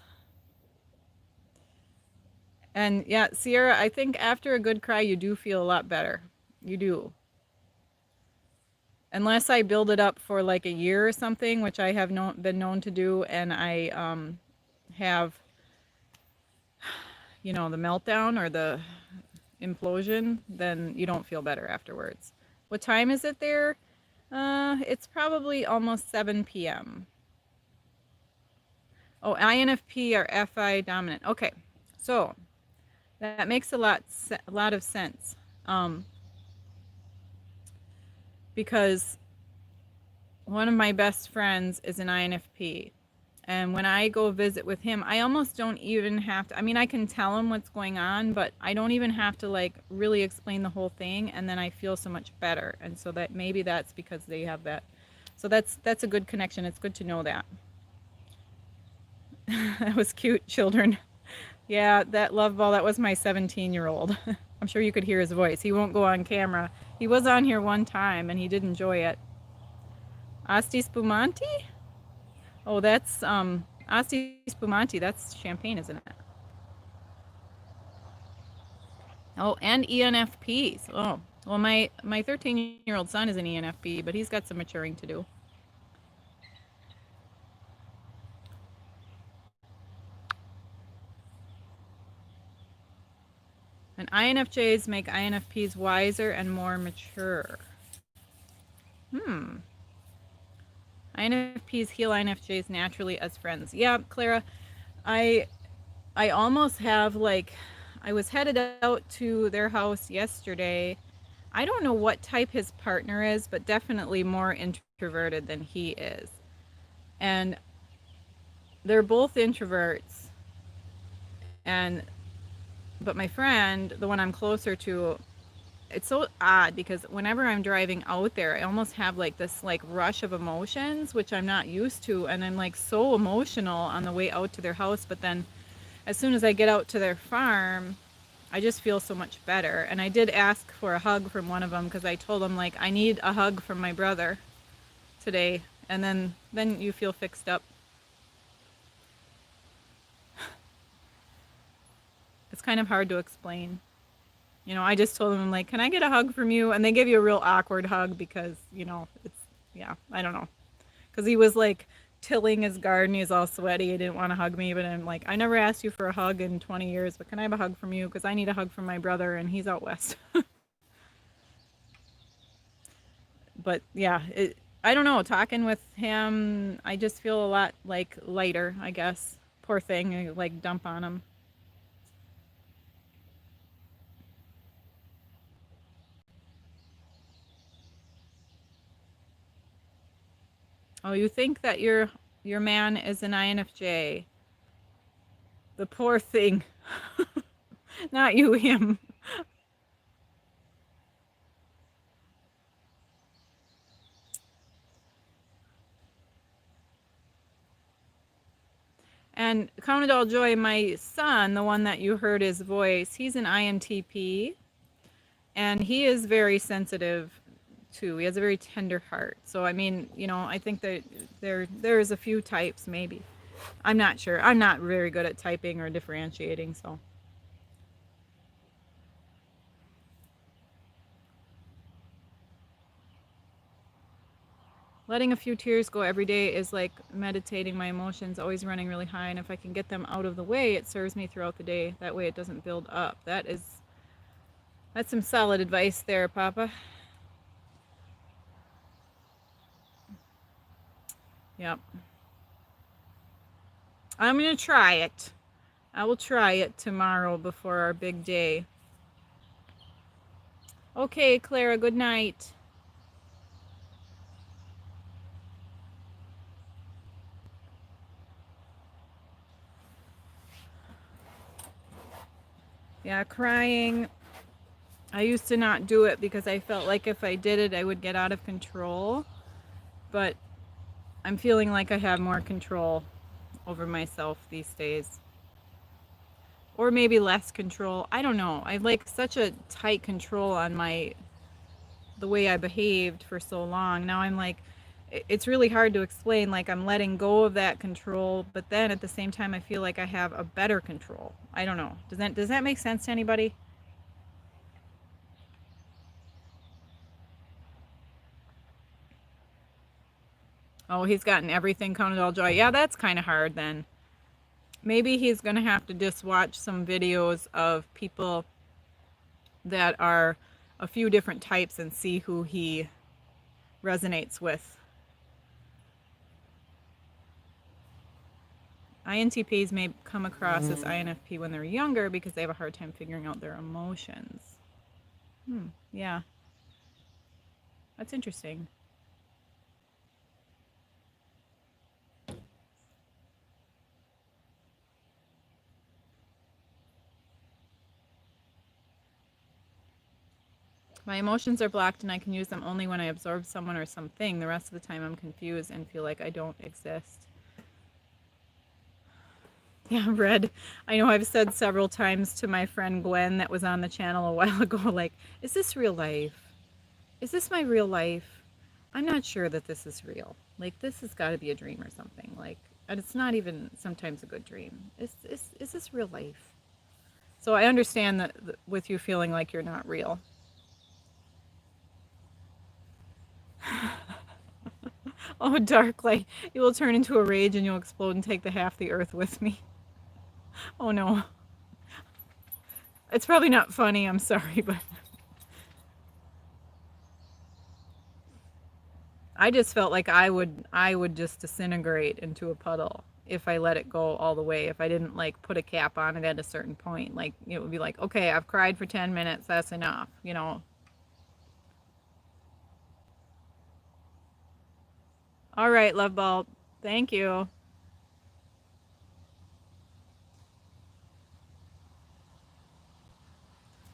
And yeah, Sierra, I think after a good cry, you do feel a lot better. You do. Unless I build it up for like a year or something, which I have been known to do, and I have, the meltdown or the implosion, then you don't feel better afterwards. What time is it there? It's probably almost 7 p.m. Oh, INFP are FI dominant. Okay, so that makes a lot of sense. Because one of my best friends is an INFP. And when I go visit with him, I almost don't even have to, I mean, I can tell him what's going on, but I don't even have to like really explain the whole thing. And then I feel so much better. And so that maybe that's because they have that. So that's a good connection. It's good to know that. That was cute, children. Yeah, that love ball, that was my 17-year-old. I'm sure you could hear his voice. He won't go on camera. He was on here one time and he did enjoy it. Asti Spumanti? Oh, that's Asti Spumanti. That's champagne, isn't it? Oh, and ENFPs. Oh, well, my 13-year-old son is an ENFP, but he's got some maturing to do. And INFJs make INFPs wiser and more mature. INFPs heal INFJs naturally as friends. Yeah, Clara, I I almost have like I was headed out to their house yesterday. I don't know what type his partner is, but definitely more introverted than he is. And they're both introverts. And but my friend, the one I'm closer to, it's so odd because whenever I'm driving out there, I almost have like this like rush of emotions, which I'm not used to, and I'm like so emotional on the way out to their house, but then as soon as I get out to their farm, I just feel so much better. And I did ask for a hug from one of them because I told him like I need a hug from my brother today, and then you feel fixed up. It's kind of hard to explain. I just told them like, "Can I get a hug from you?" And they give you a real awkward hug because, it's yeah, I don't know. Cuz he was like tilling his garden, he's all sweaty. He didn't want to hug me, but I'm like, "I never asked you for a hug in 20 years, but can I have a hug from you because I need a hug from my brother and he's out west." But yeah, I don't know, talking with him, I just feel a lot like lighter, I guess. Poor thing, I like dump on him. Oh, you think that your man is an INFJ. The poor thing. Not you, him. And count it all joy, my son, the one that you heard his voice, he's an INTP, and he is very sensitive too. He has a very tender heart. So I mean, I think that there's a few types maybe. I'm not sure. I'm not very good at typing or differentiating, so. Letting a few tears go every day is like meditating my emotions, always running really high, and if I can get them out of the way, it serves me throughout the day. That way it doesn't build up. That's some solid advice there, Papa. Yep. I'm going to try it. I will try it tomorrow before our big day. Okay, Clara, good night. Yeah, crying. I used to not do it because I felt like if I did it, I would get out of control. But I'm feeling like I have more control over myself these days. Or maybe less control. I don't know. I have like such a tight control on the way I behaved for so long. Now I'm like, it's really hard to explain. Like I'm letting go of that control, but then at the same time, I feel like I have a better control. I don't know. Does that make sense to anybody? Oh, he's gotten everything counted all joy. Yeah, that's kind of hard then. Maybe he's going to have to just watch some videos of people that are a few different types and see who he resonates with. INTPs may come across as INFP when they're younger because they have a hard time figuring out their emotions. Yeah, that's interesting. My emotions are blocked and I can use them only when I absorb someone or something. The rest of the time I'm confused and feel like I don't exist. Yeah, Red. I know I've said several times to my friend Gwen that was on the channel a while ago, like, is this real life? Is this my real life? I'm not sure that this is real. Like, this has got to be a dream or something. Like, and it's not even sometimes a good dream. Is this real life? So I understand that with you feeling like you're not real. Oh, dark light. You will turn into a rage and you'll explode and take the half the earth with me. Oh no. It's probably not funny, I'm sorry, but I just felt like I would just disintegrate into a puddle if I let it go all the way. If I didn't like put a cap on it at a certain point, like it would be like, okay, I've cried for 10 minutes, that's enough. All right, love ball. Thank you.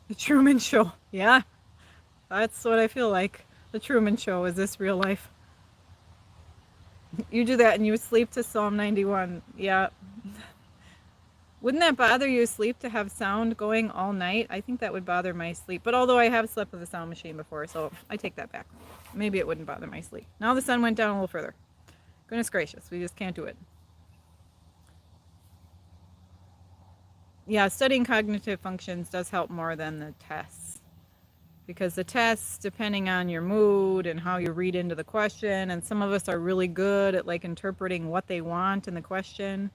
The Truman Show. Yeah, that's what I feel like. The Truman Show. Is this real life? You do that and you sleep to Psalm 91. Yeah. Wouldn't that bother you sleep to have sound going all night? I think that would bother my sleep. But although I have slept with a sound machine before, so I take that back. Maybe it wouldn't bother my sleep. Now the sun went down a little further. Goodness gracious, we just can't do it. Yeah, studying cognitive functions does help more than the tests. Because the tests, depending on your mood and how you read into the question, and some of us are really good at like interpreting what they want in the question.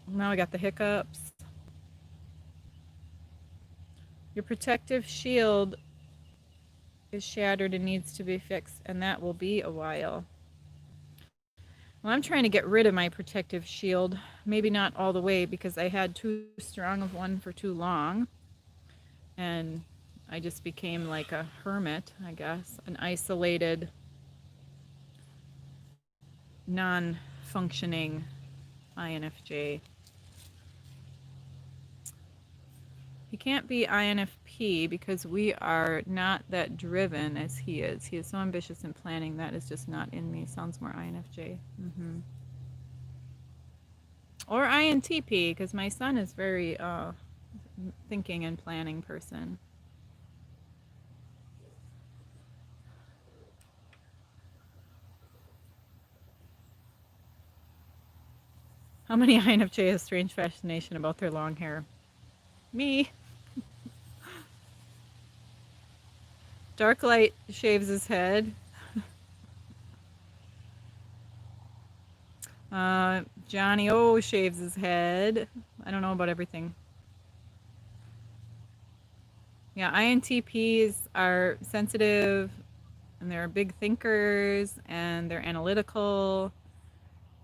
Now I got the hiccups. Your protective shield is shattered and needs to be fixed, and that will be a while. Well, I'm trying to get rid of my protective shield. Maybe not all the way because I had too strong of one for too long. And I just became like a hermit, I guess, an isolated, non functioning INFJ. He can't be INFP because we are not that driven as he is. He is so ambitious in planning. That is just not in me. Sounds more INFJ. Or INTP because my son is very thinking and planning person. How many INFJ have strange fascination about their long hair? Me. Darklight shaves his head. Johnny O shaves his head. I don't know about everything. Yeah, INTPs are sensitive and they're big thinkers and they're analytical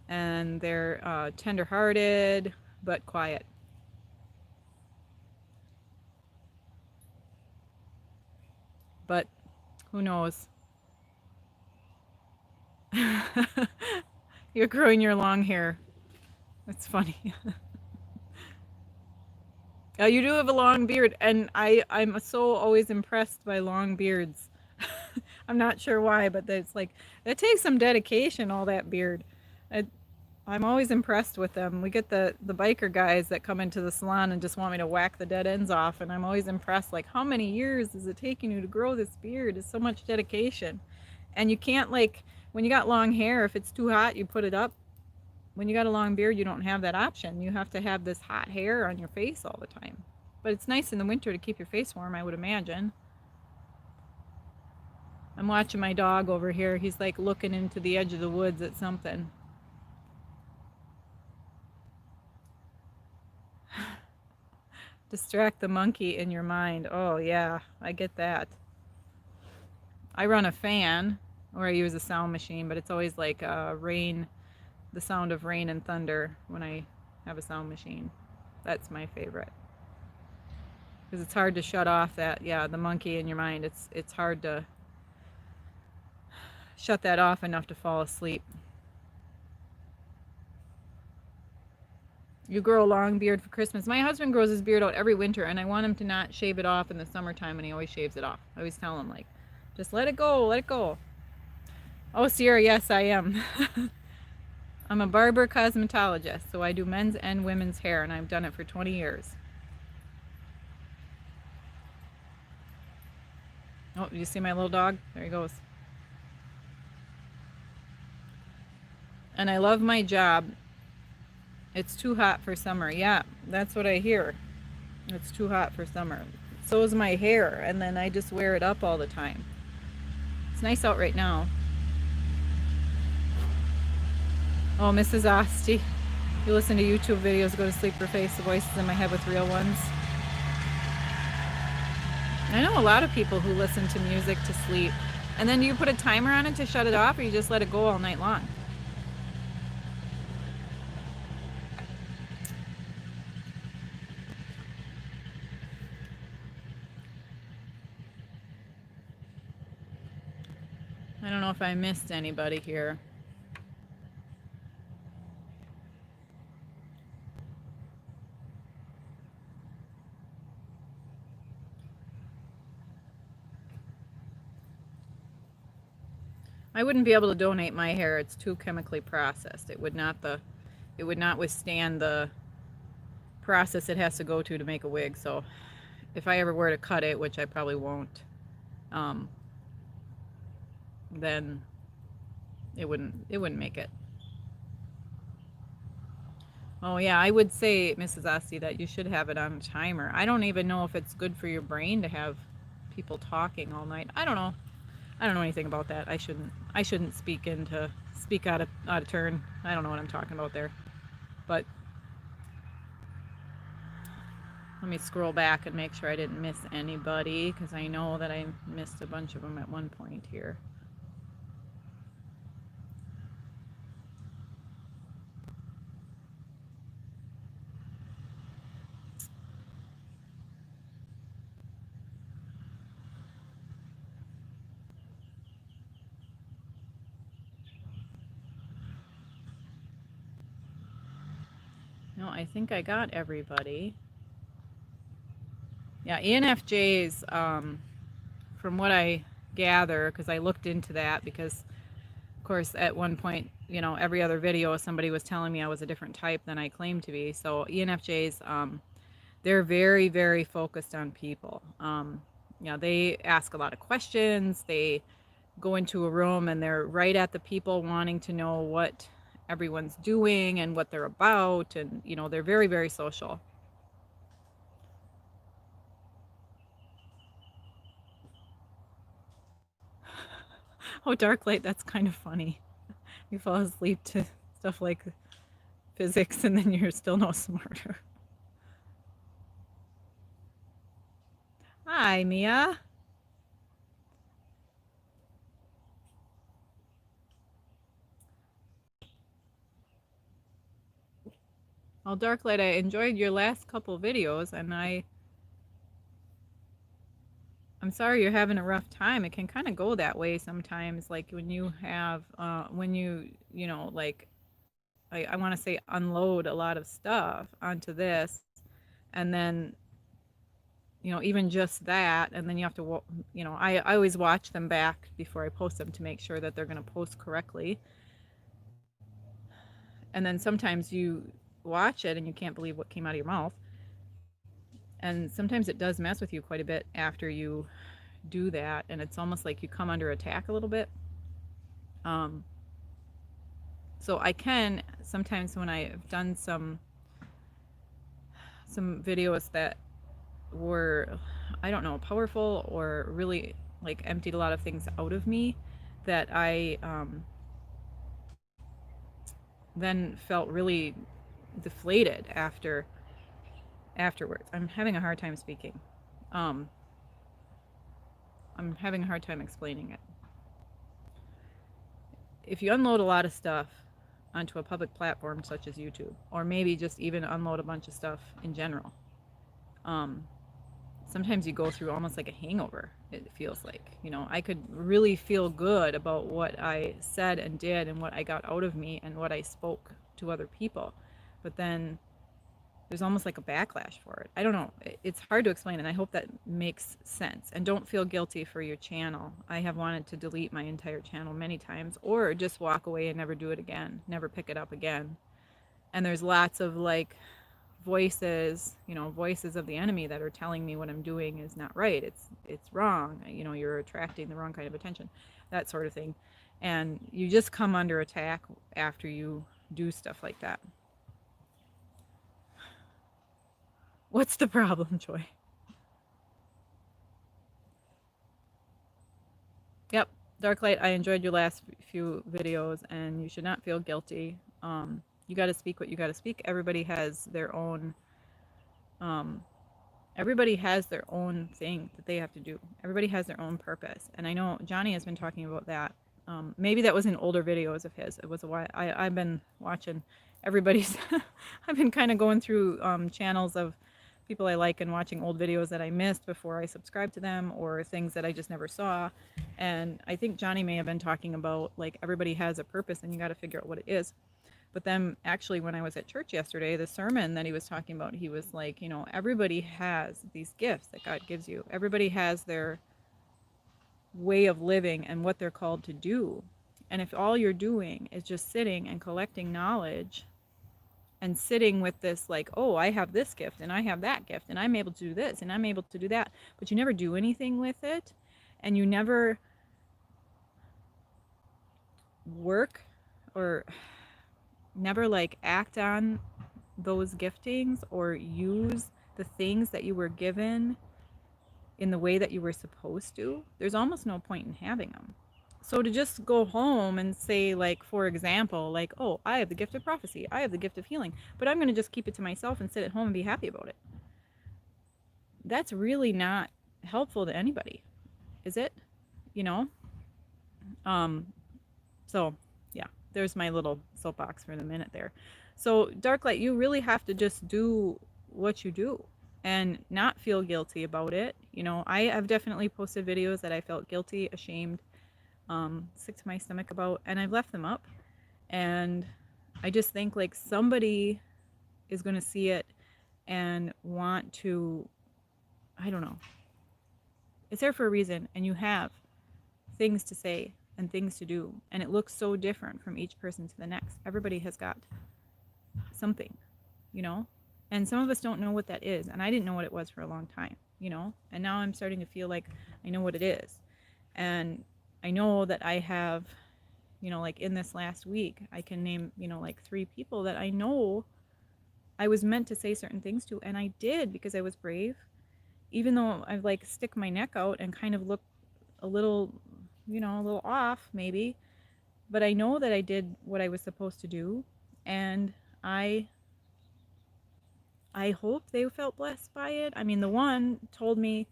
and they're tender-hearted but quiet. But who knows? You're growing your long hair. It's funny. You do have a long beard, and I'm so always impressed by long beards. I'm not sure why, but it's like it takes some dedication, all that beard. I, I'm always impressed with them. We get the biker guys that come into the salon and just want me to whack the dead ends off, and I'm always impressed. Like, how many years is it taking you to grow this beard? It's so much dedication, and you can't like when you got long hair. If it's too hot, you put it up. When you got a long beard, you don't have that option. You have to have this hot hair on your face all the time. But it's nice in the winter to keep your face warm, I would imagine. I'm watching my dog over here. He's like looking into the edge of the woods at something. Distract the monkey in your mind. Oh, yeah, I get that. I run a fan, or I use a sound machine, but it's always like rain, the sound of rain and thunder when I have a sound machine. That's my favorite. Because it's hard to shut off that, yeah, the monkey in your mind. It's hard to shut that off enough to fall asleep. You grow a long beard for Christmas. My husband grows his beard out every winter, and I want him to not shave it off in the summertime, and he always shaves it off. I always tell him, like, just let it go, let it go. Oh, Sierra, yes, I am. I'm a barber cosmetologist, so I do men's and women's hair, and I've done it for 20 years. Oh, you see my little dog? There he goes. And I love my job. It's too hot for summer. Yeah, that's what I hear. It's too hot for summer. So is my hair, and then I just wear it up all the time. It's nice out right now. Oh, Mrs. Osti. You listen to YouTube videos, go to sleep, replace the voices in my head with real ones. I know a lot of people who listen to music to sleep. And then do you put a timer on it to shut it off, or you just let it go all night long? I don't know if I missed anybody here. I wouldn't be able to donate my hair. It's too chemically processed. It would not withstand the process it has to go to make a wig. So if I ever were to cut it, which I probably won't, then it wouldn't make it. Oh yeah, I would say, Mrs. Osti, that you should have it on a timer. I don't even know if it's good for your brain to have people talking all night. I don't know. I don't know anything about that. I shouldn't speak out of turn. I don't know what I'm talking about there. But let me scroll back and make sure I didn't miss anybody, because I know that I missed a bunch of them at one point here. No, I think I got everybody. Yeah, ENFJs, from what I gather, because I looked into that, because of course at one point, every other video somebody was telling me I was a different type than I claimed to be. So ENFJs, they're very, very focused on people. They ask a lot of questions. They go into a room and they're right at the people, wanting to know what everyone's doing and what they're about, and they're very, very social. Oh, dark light, that's kind of funny. You fall asleep to stuff like physics and then you're still no smarter. Hi, Mia. Well, dark light, I enjoyed your last couple videos, and I'm sorry you're having a rough time. It can kind of go that way sometimes, like when you have when like I want to say unload a lot of stuff onto this, and then even just that, and then you have to I always watch them back before I post them to make sure that they're going to post correctly. And then sometimes you watch it and you can't believe what came out of your mouth, and sometimes it does mess with you quite a bit after you do that, and it's almost like you come under attack a little bit. um, so I can sometimes, when I've done some videos that were, I don't know, powerful or really like emptied a lot of things out of me, that I then felt really deflated afterwards. I'm having a hard time speaking. um, I'm having a hard time explaining it. If you unload a lot of stuff onto a public platform such as YouTube, or maybe just even unload a bunch of stuff in general, um, sometimes you go through almost like a hangover. It feels like, I could really feel good about what I said and did and what I got out of me and what I spoke to other people, but then there's almost like a backlash for it. I don't know. It's hard to explain, and I hope that makes sense. And don't feel guilty for your channel. I have wanted to delete my entire channel many times, or just walk away and never do it again, never pick it up again. And there's lots of like voices, voices of the enemy that are telling me what I'm doing is not right. It's wrong. You're attracting the wrong kind of attention, that sort of thing. And you just come under attack after you do stuff like that. What's the problem, Joy? Yep, Dark Light, I enjoyed your last few videos, and you should not feel guilty. You got to speak what you got to speak. Um, everybody has their own thing that they have to do. Everybody has their own purpose, and I know Johnny has been talking about that. Maybe that was in older videos of his. It was a while. I've been watching everybody's. I've been kind of going through channels of people I like and watching old videos that I missed before I subscribed to them, or things that I just never saw. And I think Johnny may have been talking about like everybody has a purpose and you got to figure out what it is. But then actually, when I was at church yesterday, the sermon that he was talking about, he was like, everybody has these gifts that God gives you. Everybody has their way of living and what they're called to do. And if all you're doing is just sitting and collecting knowledge and sitting with this, like, oh, I have this gift and I have that gift and I'm able to do this and I'm able to do that, but you never do anything with it, and you never work or never like act on those giftings or use the things that you were given in the way that you were supposed to, there's almost no point in having them. So to just go home and say, like, for example, like, oh, I have the gift of prophecy, I have the gift of healing, but I'm going to just keep it to myself and sit at home and be happy about it, that's really not helpful to anybody, is it? You know? Um, so, yeah, there's my little soapbox for the minute there. So, Darklight, you really have to just do what you do and not feel guilty about it. I have definitely posted videos that I felt guilty, ashamed, sick to my stomach about, and I've left them up. And I just think like somebody is going to see it and want to, I don't know. It's there for a reason, and you have things to say and things to do, and it looks so different from each person to the next. Everybody has got something, you know? And some of us don't know what that is, and I didn't know what it was for a long time, you know? And now I'm starting to feel like I know what it is. And I know that I have, you know, like in this last week, I can name, you know, like 3 people that I know I was meant to say certain things to, and I did because I was brave, even though I like stick my neck out and kind of look a little, you know, a little off maybe, but I know that I did what I was supposed to do, and I hope they felt blessed by it. I mean, the one told me,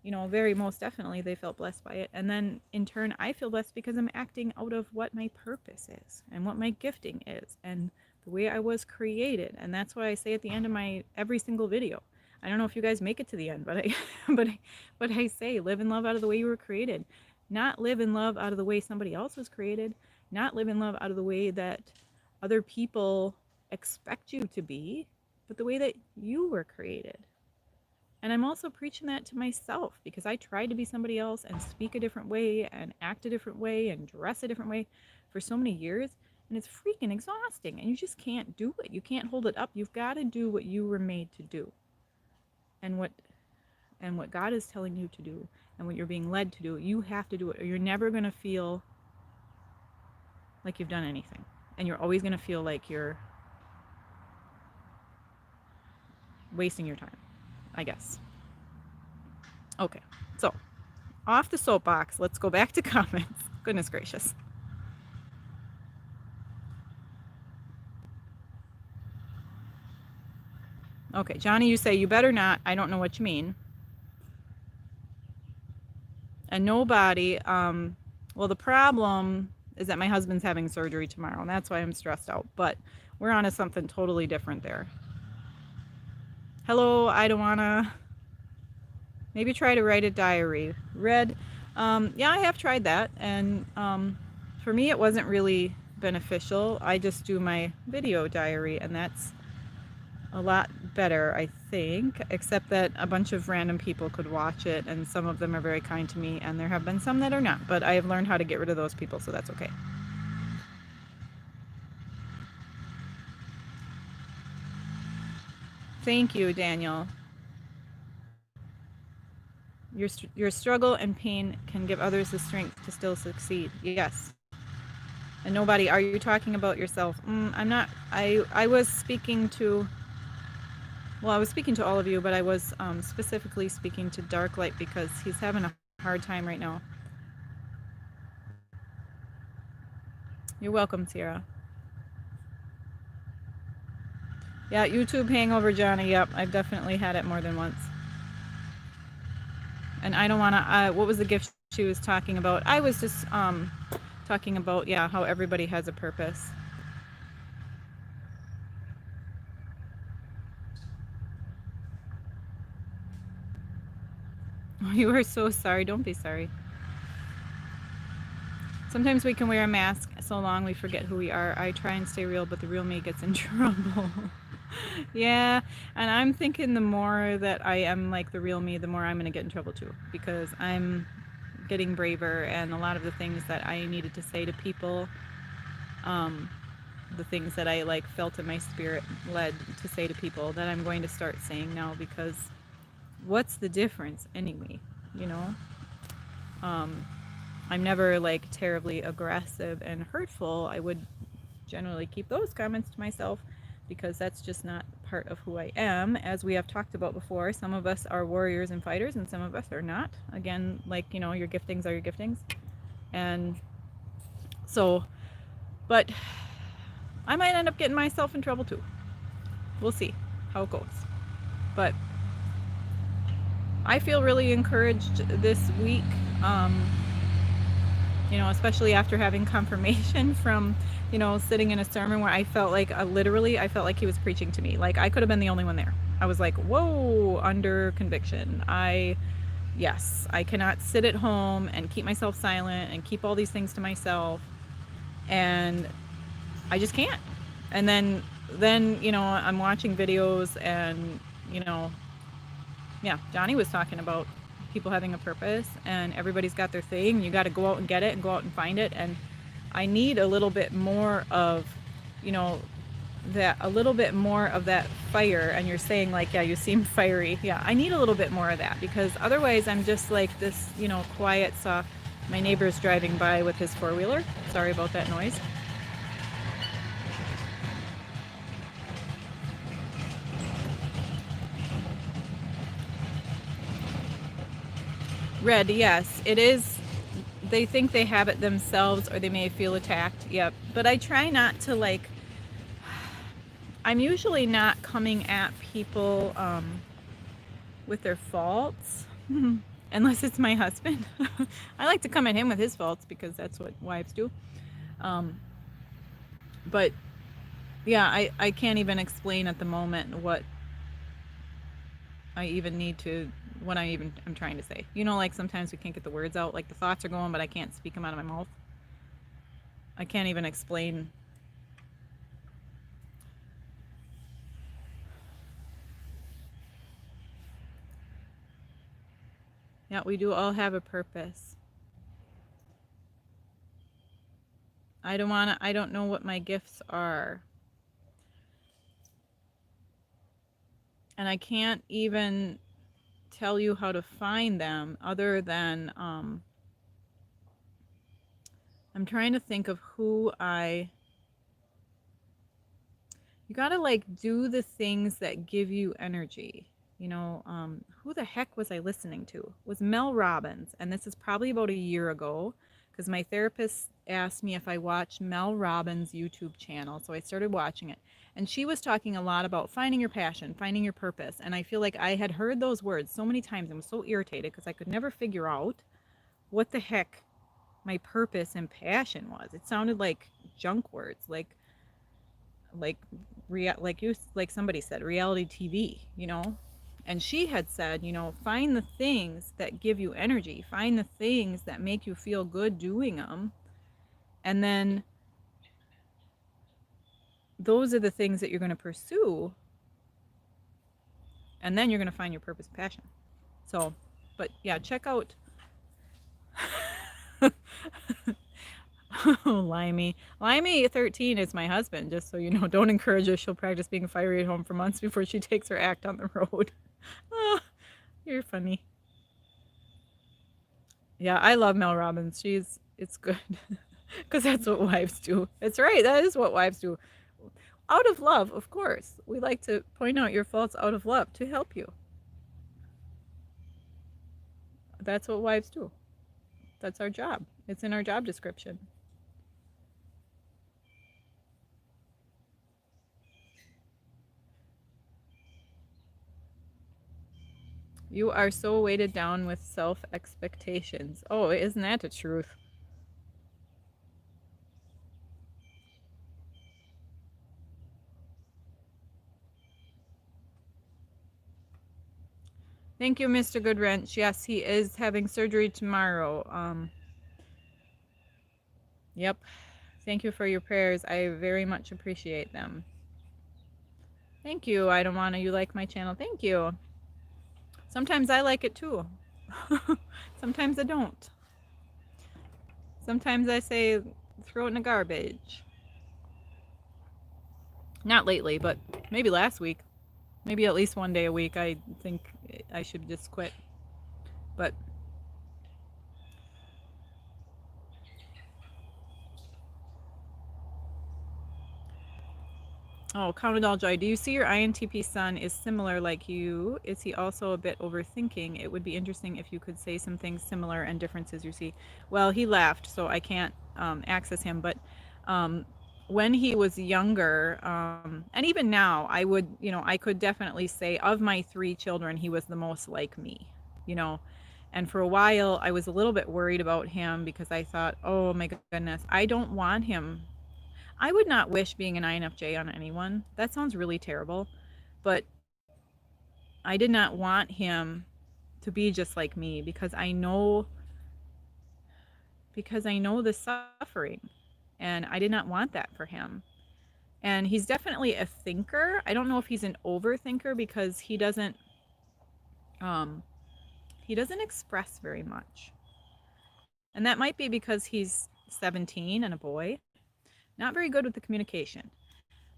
you know, very most definitely they felt blessed by it. And then in turn, I feel blessed because I'm acting out of what my purpose is and what my gifting is and the way I was created. And that's why I say at the end of my every single video. I don't know if you guys make it to the end, but I but I say live in love out of the way you were created. Not live in love out of the way somebody else was created, not live in love out of the way that other people expect you to be, but the way that you were created. And I'm also preaching that to myself because I tried to be somebody else and speak a different way and act a different way and dress a different way for so many years. And it's freaking exhausting. And you just can't do it. You can't hold it up. You've got to do what you were made to do. And what God is telling you to do and what you're being led to do, you have to do it, or you're never going to feel like you've done anything. And you're always going to feel like you're wasting your time, I guess. Okay, so off the soapbox, let's go back to comments. Goodness gracious. Okay, Johnny, you say, you better not. I don't know what you mean. And nobody, well, the problem is that my husband's having surgery tomorrow, and that's why I'm stressed out. But we're on to something totally different there. Hello, I don't wanna. Maybe try to write a diary. Red, yeah, I have tried that, and for me, it wasn't really beneficial. I just do my video diary, and that's a lot better, I think, except that a bunch of random people could watch it, and some of them are very kind to me, and there have been some that are not, but I have learned how to get rid of those people, so that's okay. Thank you, Daniel. Your struggle and pain can give others the strength to still succeed. Yes. And nobody, are you talking about yourself? I'm not. I was speaking to, well, I was speaking to all of you, but I was specifically speaking to Darklight because he's having a hard time right now. You're welcome, Sierra. Yeah, YouTube hangover, Johnny. Yep, I've definitely had it more than once. And I don't want to, what was the gift she was talking about? I was just talking about, yeah, how everybody has a purpose. You are so sorry. Don't be sorry. Sometimes we can wear a mask so long we forget who we are. I try and stay real, but the real me gets in trouble. Yeah, and I'm thinking the more that I am like the real me, the more I'm going to get in trouble too, because I'm getting braver, and a lot of the things that I needed to say to people, the things that I like felt in my spirit led to say to people, that I'm going to start saying now, because what's the difference anyway, you know? I'm never like terribly aggressive and hurtful. I would generally keep those comments to myself because that's just not part of who I am. As we have talked about before, some of us are warriors and fighters and some of us are not. Again, like, you know, your giftings are your giftings. And so, but I might end up getting myself in trouble too. We'll see how it goes. But I feel really encouraged this week, you know, especially after having confirmation from, you know, sitting in a sermon where I felt like literally I felt like he was preaching to me. Like I could have been the only one there. I was like, whoa, under conviction. Yes, I cannot sit at home and keep myself silent and keep all these things to myself. And I just can't. And then then, I'm watching videos and, you know, yeah, Johnny was talking about people having a purpose and everybody's got their thing. You got to go out and get it and go out and find it. And I need a little bit more of, you know, a little bit more of that fire. And you're saying, like, yeah, you seem fiery. Yeah, I need a little bit more of that because otherwise I'm just like this, quiet, soft. My neighbor's driving by with his four-wheeler. Sorry about that noise. Red, yes, it is. They think they have it themselves or they may feel attacked. Yep. But I try not to, like, I'm usually not coming at people with their faults, unless it's my husband. I like to come at him with his faults because that's what wives do. Um, but yeah, I can't even explain at the moment what I even need to, what I'm trying to say. Like sometimes we can't get the words out, like the thoughts are going, but I can't speak them out of my mouth. I can't even explain. Yeah, we do all have a purpose. I don't know what my gifts are. And I can't even tell you how to find them other than I'm trying to think of you gotta like do the things that give you energy. Who the heck was I listening to? It was Mel Robbins, and this is probably about a year ago because my therapist asked me if I watched Mel Robbins' YouTube channel, so I started watching it. And she was talking a lot about finding your passion, finding your purpose, and I feel like I had heard those words so many times and was so irritated because I could never figure out what the heck my purpose and passion was. It sounded like junk words, like like somebody said, reality TV. And she had said, find the things that give you energy, find the things that make you feel good doing them, and then those are the things that you're going to pursue, and then you're going to find your purpose and passion. So, but yeah, check out Limey. Limey 13 is my husband, just so you know. Don't encourage her. She'll practice being fiery at home for months before she takes her act on the road. Oh, you're funny. Yeah, I love Mel Robbins. It's good. Because that's what wives do. It's right. That is what wives do. Out of love, of course. We like to point out your faults out of love to help you. That's what wives do. That's our job. It's in our job description. You are so weighted down with self expectations. Oh, isn't that the truth? Thank you, Mr. Goodwrench. Yes, he is having surgery tomorrow. Yep. Thank you for your prayers. I very much appreciate them. Thank you. I don't want to. You like my channel. Thank you. Sometimes I like it too. Sometimes I don't. Sometimes I say throw it in the garbage. Not lately, but maybe last week. Maybe at least one day a week. I think I should just quit. But oh, count it all joy. Do you see your INTP son is similar like you? Is he also a bit overthinking? It would be interesting if you could say some things similar and differences you see. Well, he left, so I can't access him. But when he was younger, and even now, I could definitely say of my three children, he was the most like me, you know. And for a while, I was a little bit worried about him because I thought, oh my goodness, I don't want him. I would not wish being an INFJ on anyone. That sounds really terrible. But I did not want him to be just like me because I know the suffering and I did not want that for him. And he's definitely a thinker. I don't know if he's an overthinker because um, he doesn't express very much. And that might be because he's 17 and a boy. Not very good with the communication.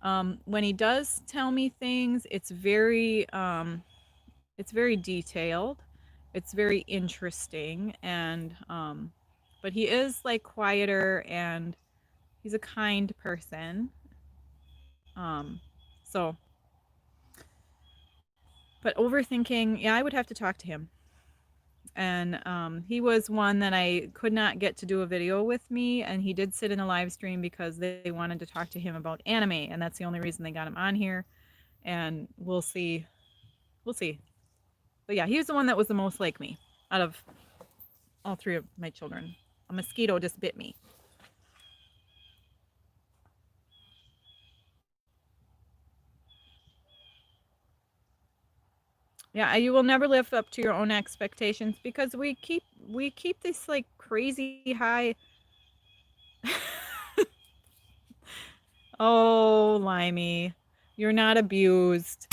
When he does tell me things, it's very detailed. It's very interesting, and but he is like quieter, and he's a kind person. Um, so, but overthinking, yeah, I would have to talk to him. And he was one that I could not get to do a video with me, and he did sit in a live stream because they wanted to talk to him about anime, and that's the only reason they got him on here. And we'll see. But yeah, he was the one that was the most like me out of all three of my children. A mosquito just bit me. Yeah, you will never live up to your own expectations because we keep this like crazy high. Oh, Limey, you're not abused.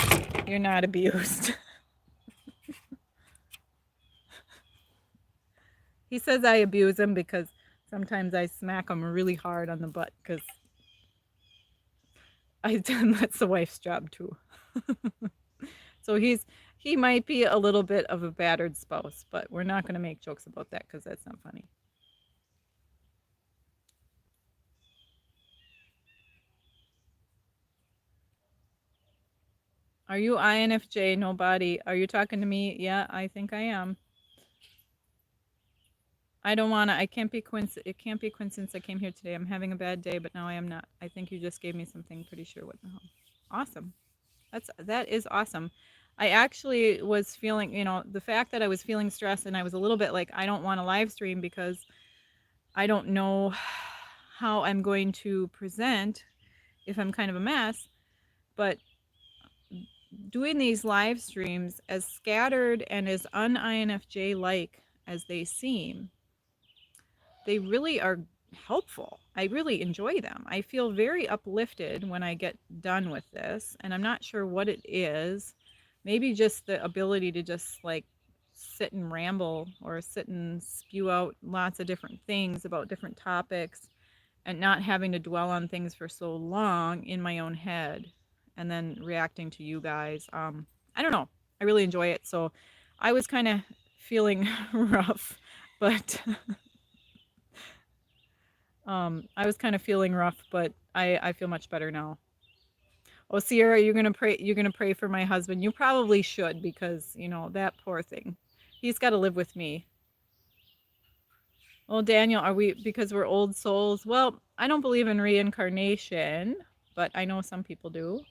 You're not abused. He says I abuse him because sometimes I smack him really hard on the butt because that's the wife's job too. So he might be a little bit of a battered spouse, but we're not going to make jokes about that because that's not funny. Are you INFJ? Nobody. Are you talking to me? Yeah, I think I am. I don't want to. I can't be coincidence. It can't be coincidence I came here today. I'm having a bad day, but now I am not. I think you just gave me something. Pretty sure what the hell. Awesome. That is awesome. I actually was feeling, the fact that I was feeling stressed and I was a little bit like I don't want to live stream because I don't know how I'm going to present if I'm kind of a mess. But doing these live streams, as scattered and as un INFJ like as they seem, they really are helpful. I really enjoy them. I feel very uplifted when I get done with this, and I'm not sure what it is. Maybe just the ability to just like sit and ramble or sit and spew out lots of different things about different topics and not having to dwell on things for so long in my own head and then reacting to you guys. I don't know. I really enjoy it. So I was kind of feeling rough, but I was kind of feeling rough, but I feel much better now. Oh, Sierra, you're gonna pray. You're gonna pray for my husband. You probably should because that poor thing. He's got to live with me. Well, Daniel, are we because we're old souls? Well, I don't believe in reincarnation, but I know some people do.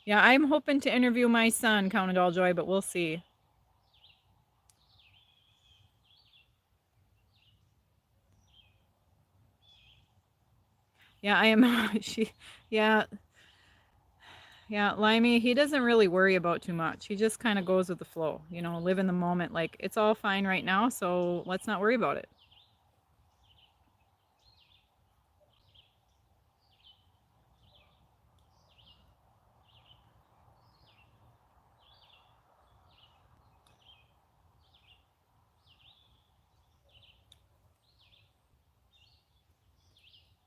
Yeah, I'm hoping to interview my son, Count it all joy, but we'll see. Yeah, I am. Yeah, yeah, Limey, he doesn't really worry about too much. He just kind of goes with the flow, live in the moment. Like, it's all fine right now, so let's not worry about it.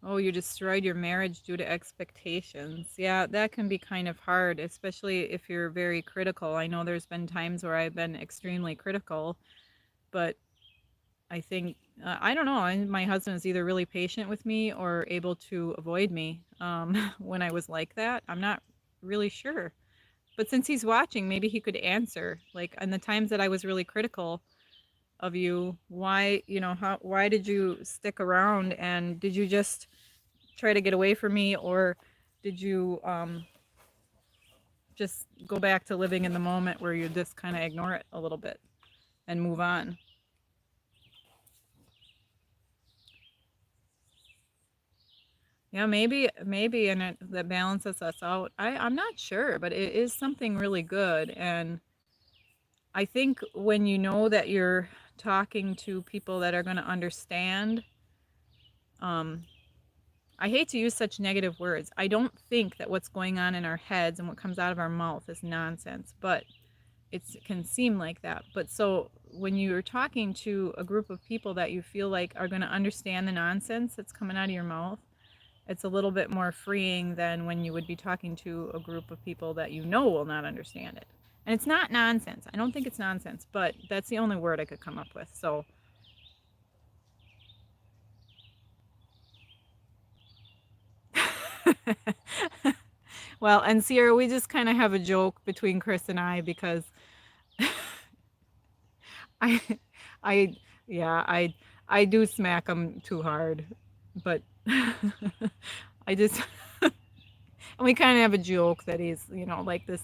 Oh, you destroyed your marriage due to expectations. Yeah, that can be kind of hard, especially if you're very critical. I know there's been times where I've been extremely critical, but I think, I don't know, my husband is either really patient with me or able to avoid me when I was like that. I'm not really sure. But since he's watching, maybe he could answer. Like, on the times that I was really critical of you, why did you stick around, and did you just try to get away from me, or did you just go back to living in the moment where you just kind of ignore it a little bit and move on? Yeah, maybe, and that balances us out. I'm not sure, but it is something really good, and I think when you know that you're talking to people that are going to understand, um, I hate to use such negative words. I don't think that what's going on in our heads and what comes out of our mouth is nonsense, but it can seem like that. But so when you're talking to a group of people that you feel like are going to understand the nonsense that's coming out of your mouth, it's a little bit more freeing than when you would be talking to a group of people that you know will not understand it. And it's not nonsense. I don't think it's nonsense, but that's the only word I could come up with. So well, and Sierra, we just kind of have a joke between Chris and I because I, I, yeah, I do smack him too hard, but I just, and we kind of have a joke that he's, like this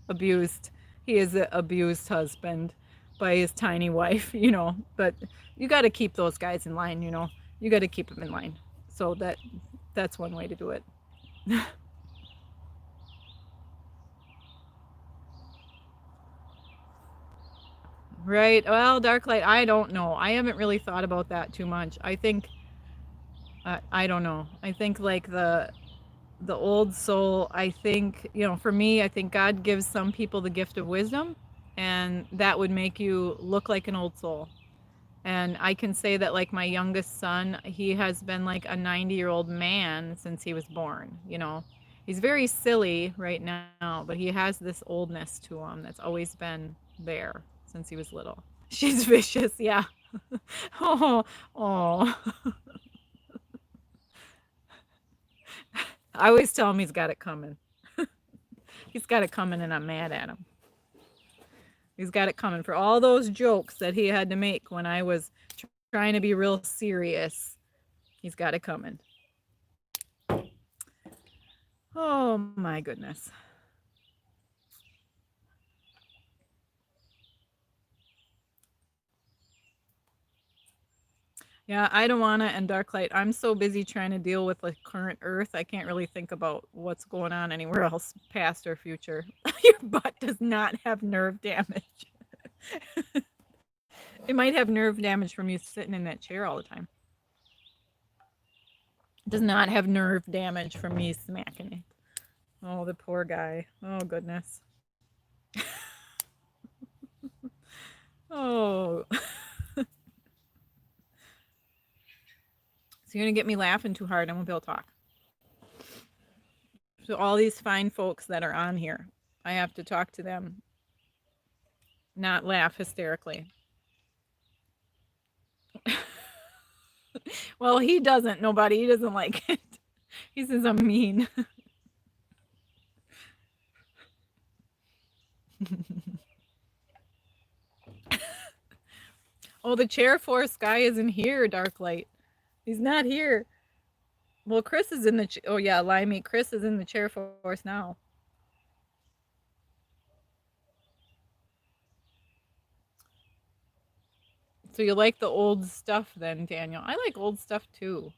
abused, he is an abused husband by his tiny wife, but you got to keep those guys in line, you got to keep them in line. So that's one way to do it. Right. Well, dark light, I don't know. I haven't really thought about that too much. I think I don't know. I think like the old soul, I think, for me, I think God gives some people the gift of wisdom, and that would make you look like an old soul. And I can say that like my youngest son, he has been like a 90-year-old man since he was born. He's very silly right now, but he has this oldness to him that's always been there since he was little. She's vicious, yeah. Oh, oh. I always tell him he's got it coming. He's got it coming, and I'm mad at him. He's got it coming for all those jokes that he had to make when I was trying to be real serious. He's got it coming. Oh my goodness. Yeah, I don't wanna, and Darklight, I'm so busy trying to deal with the current Earth, I can't really think about what's going on anywhere else, past or future. Your butt does not have nerve damage. It might have nerve damage from you sitting in that chair all the time. It does not have nerve damage from me smacking it. Oh, the poor guy. Oh, goodness. Oh. So you're going to get me laughing too hard, I won't be able to talk. So all these fine folks that are on here, I have to talk to them, not laugh hysterically. Well, he doesn't, nobody. He doesn't like it. He says I'm mean. Oh, the chair force guy isn't here, Darklight. He's not here. Well, Chris is in the... oh, yeah, Limey. Chris is in the chair force now. So you like the old stuff then, Daniel? I like old stuff too.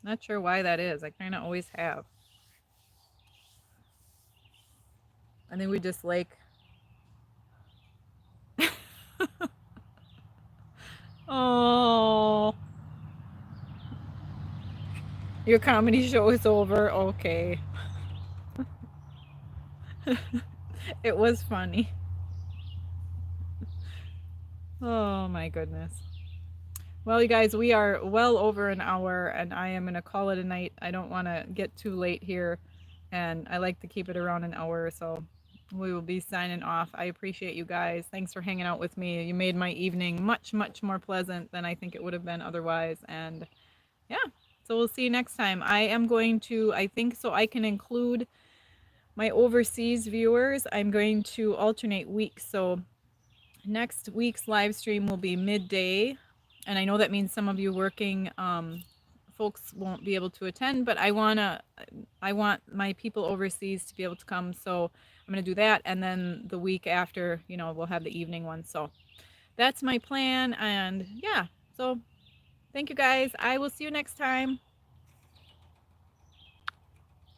Not sure why that is. I kind of always have. I think we just like... Oh, your comedy show is over. Okay. It was funny. Oh my goodness. Well, you guys, we are well over an hour, and I am going to call it a night. I don't want to get too late here, and I like to keep it around an hour, so we will be signing off. I appreciate you guys. Thanks for hanging out with me. You made my evening much, much more pleasant than I think it would have been otherwise, and yeah, so we'll see you next time. I am going to, I think so I can include my overseas viewers. I'm going to alternate weeks, so next week's live stream will be midday, and I know that means some of you working folks won't be able to attend, but I want my people overseas to be able to come, so I'm going to do that, and then the week after, we'll have the evening one. So that's my plan, and yeah, so thank you guys. I will see you next time.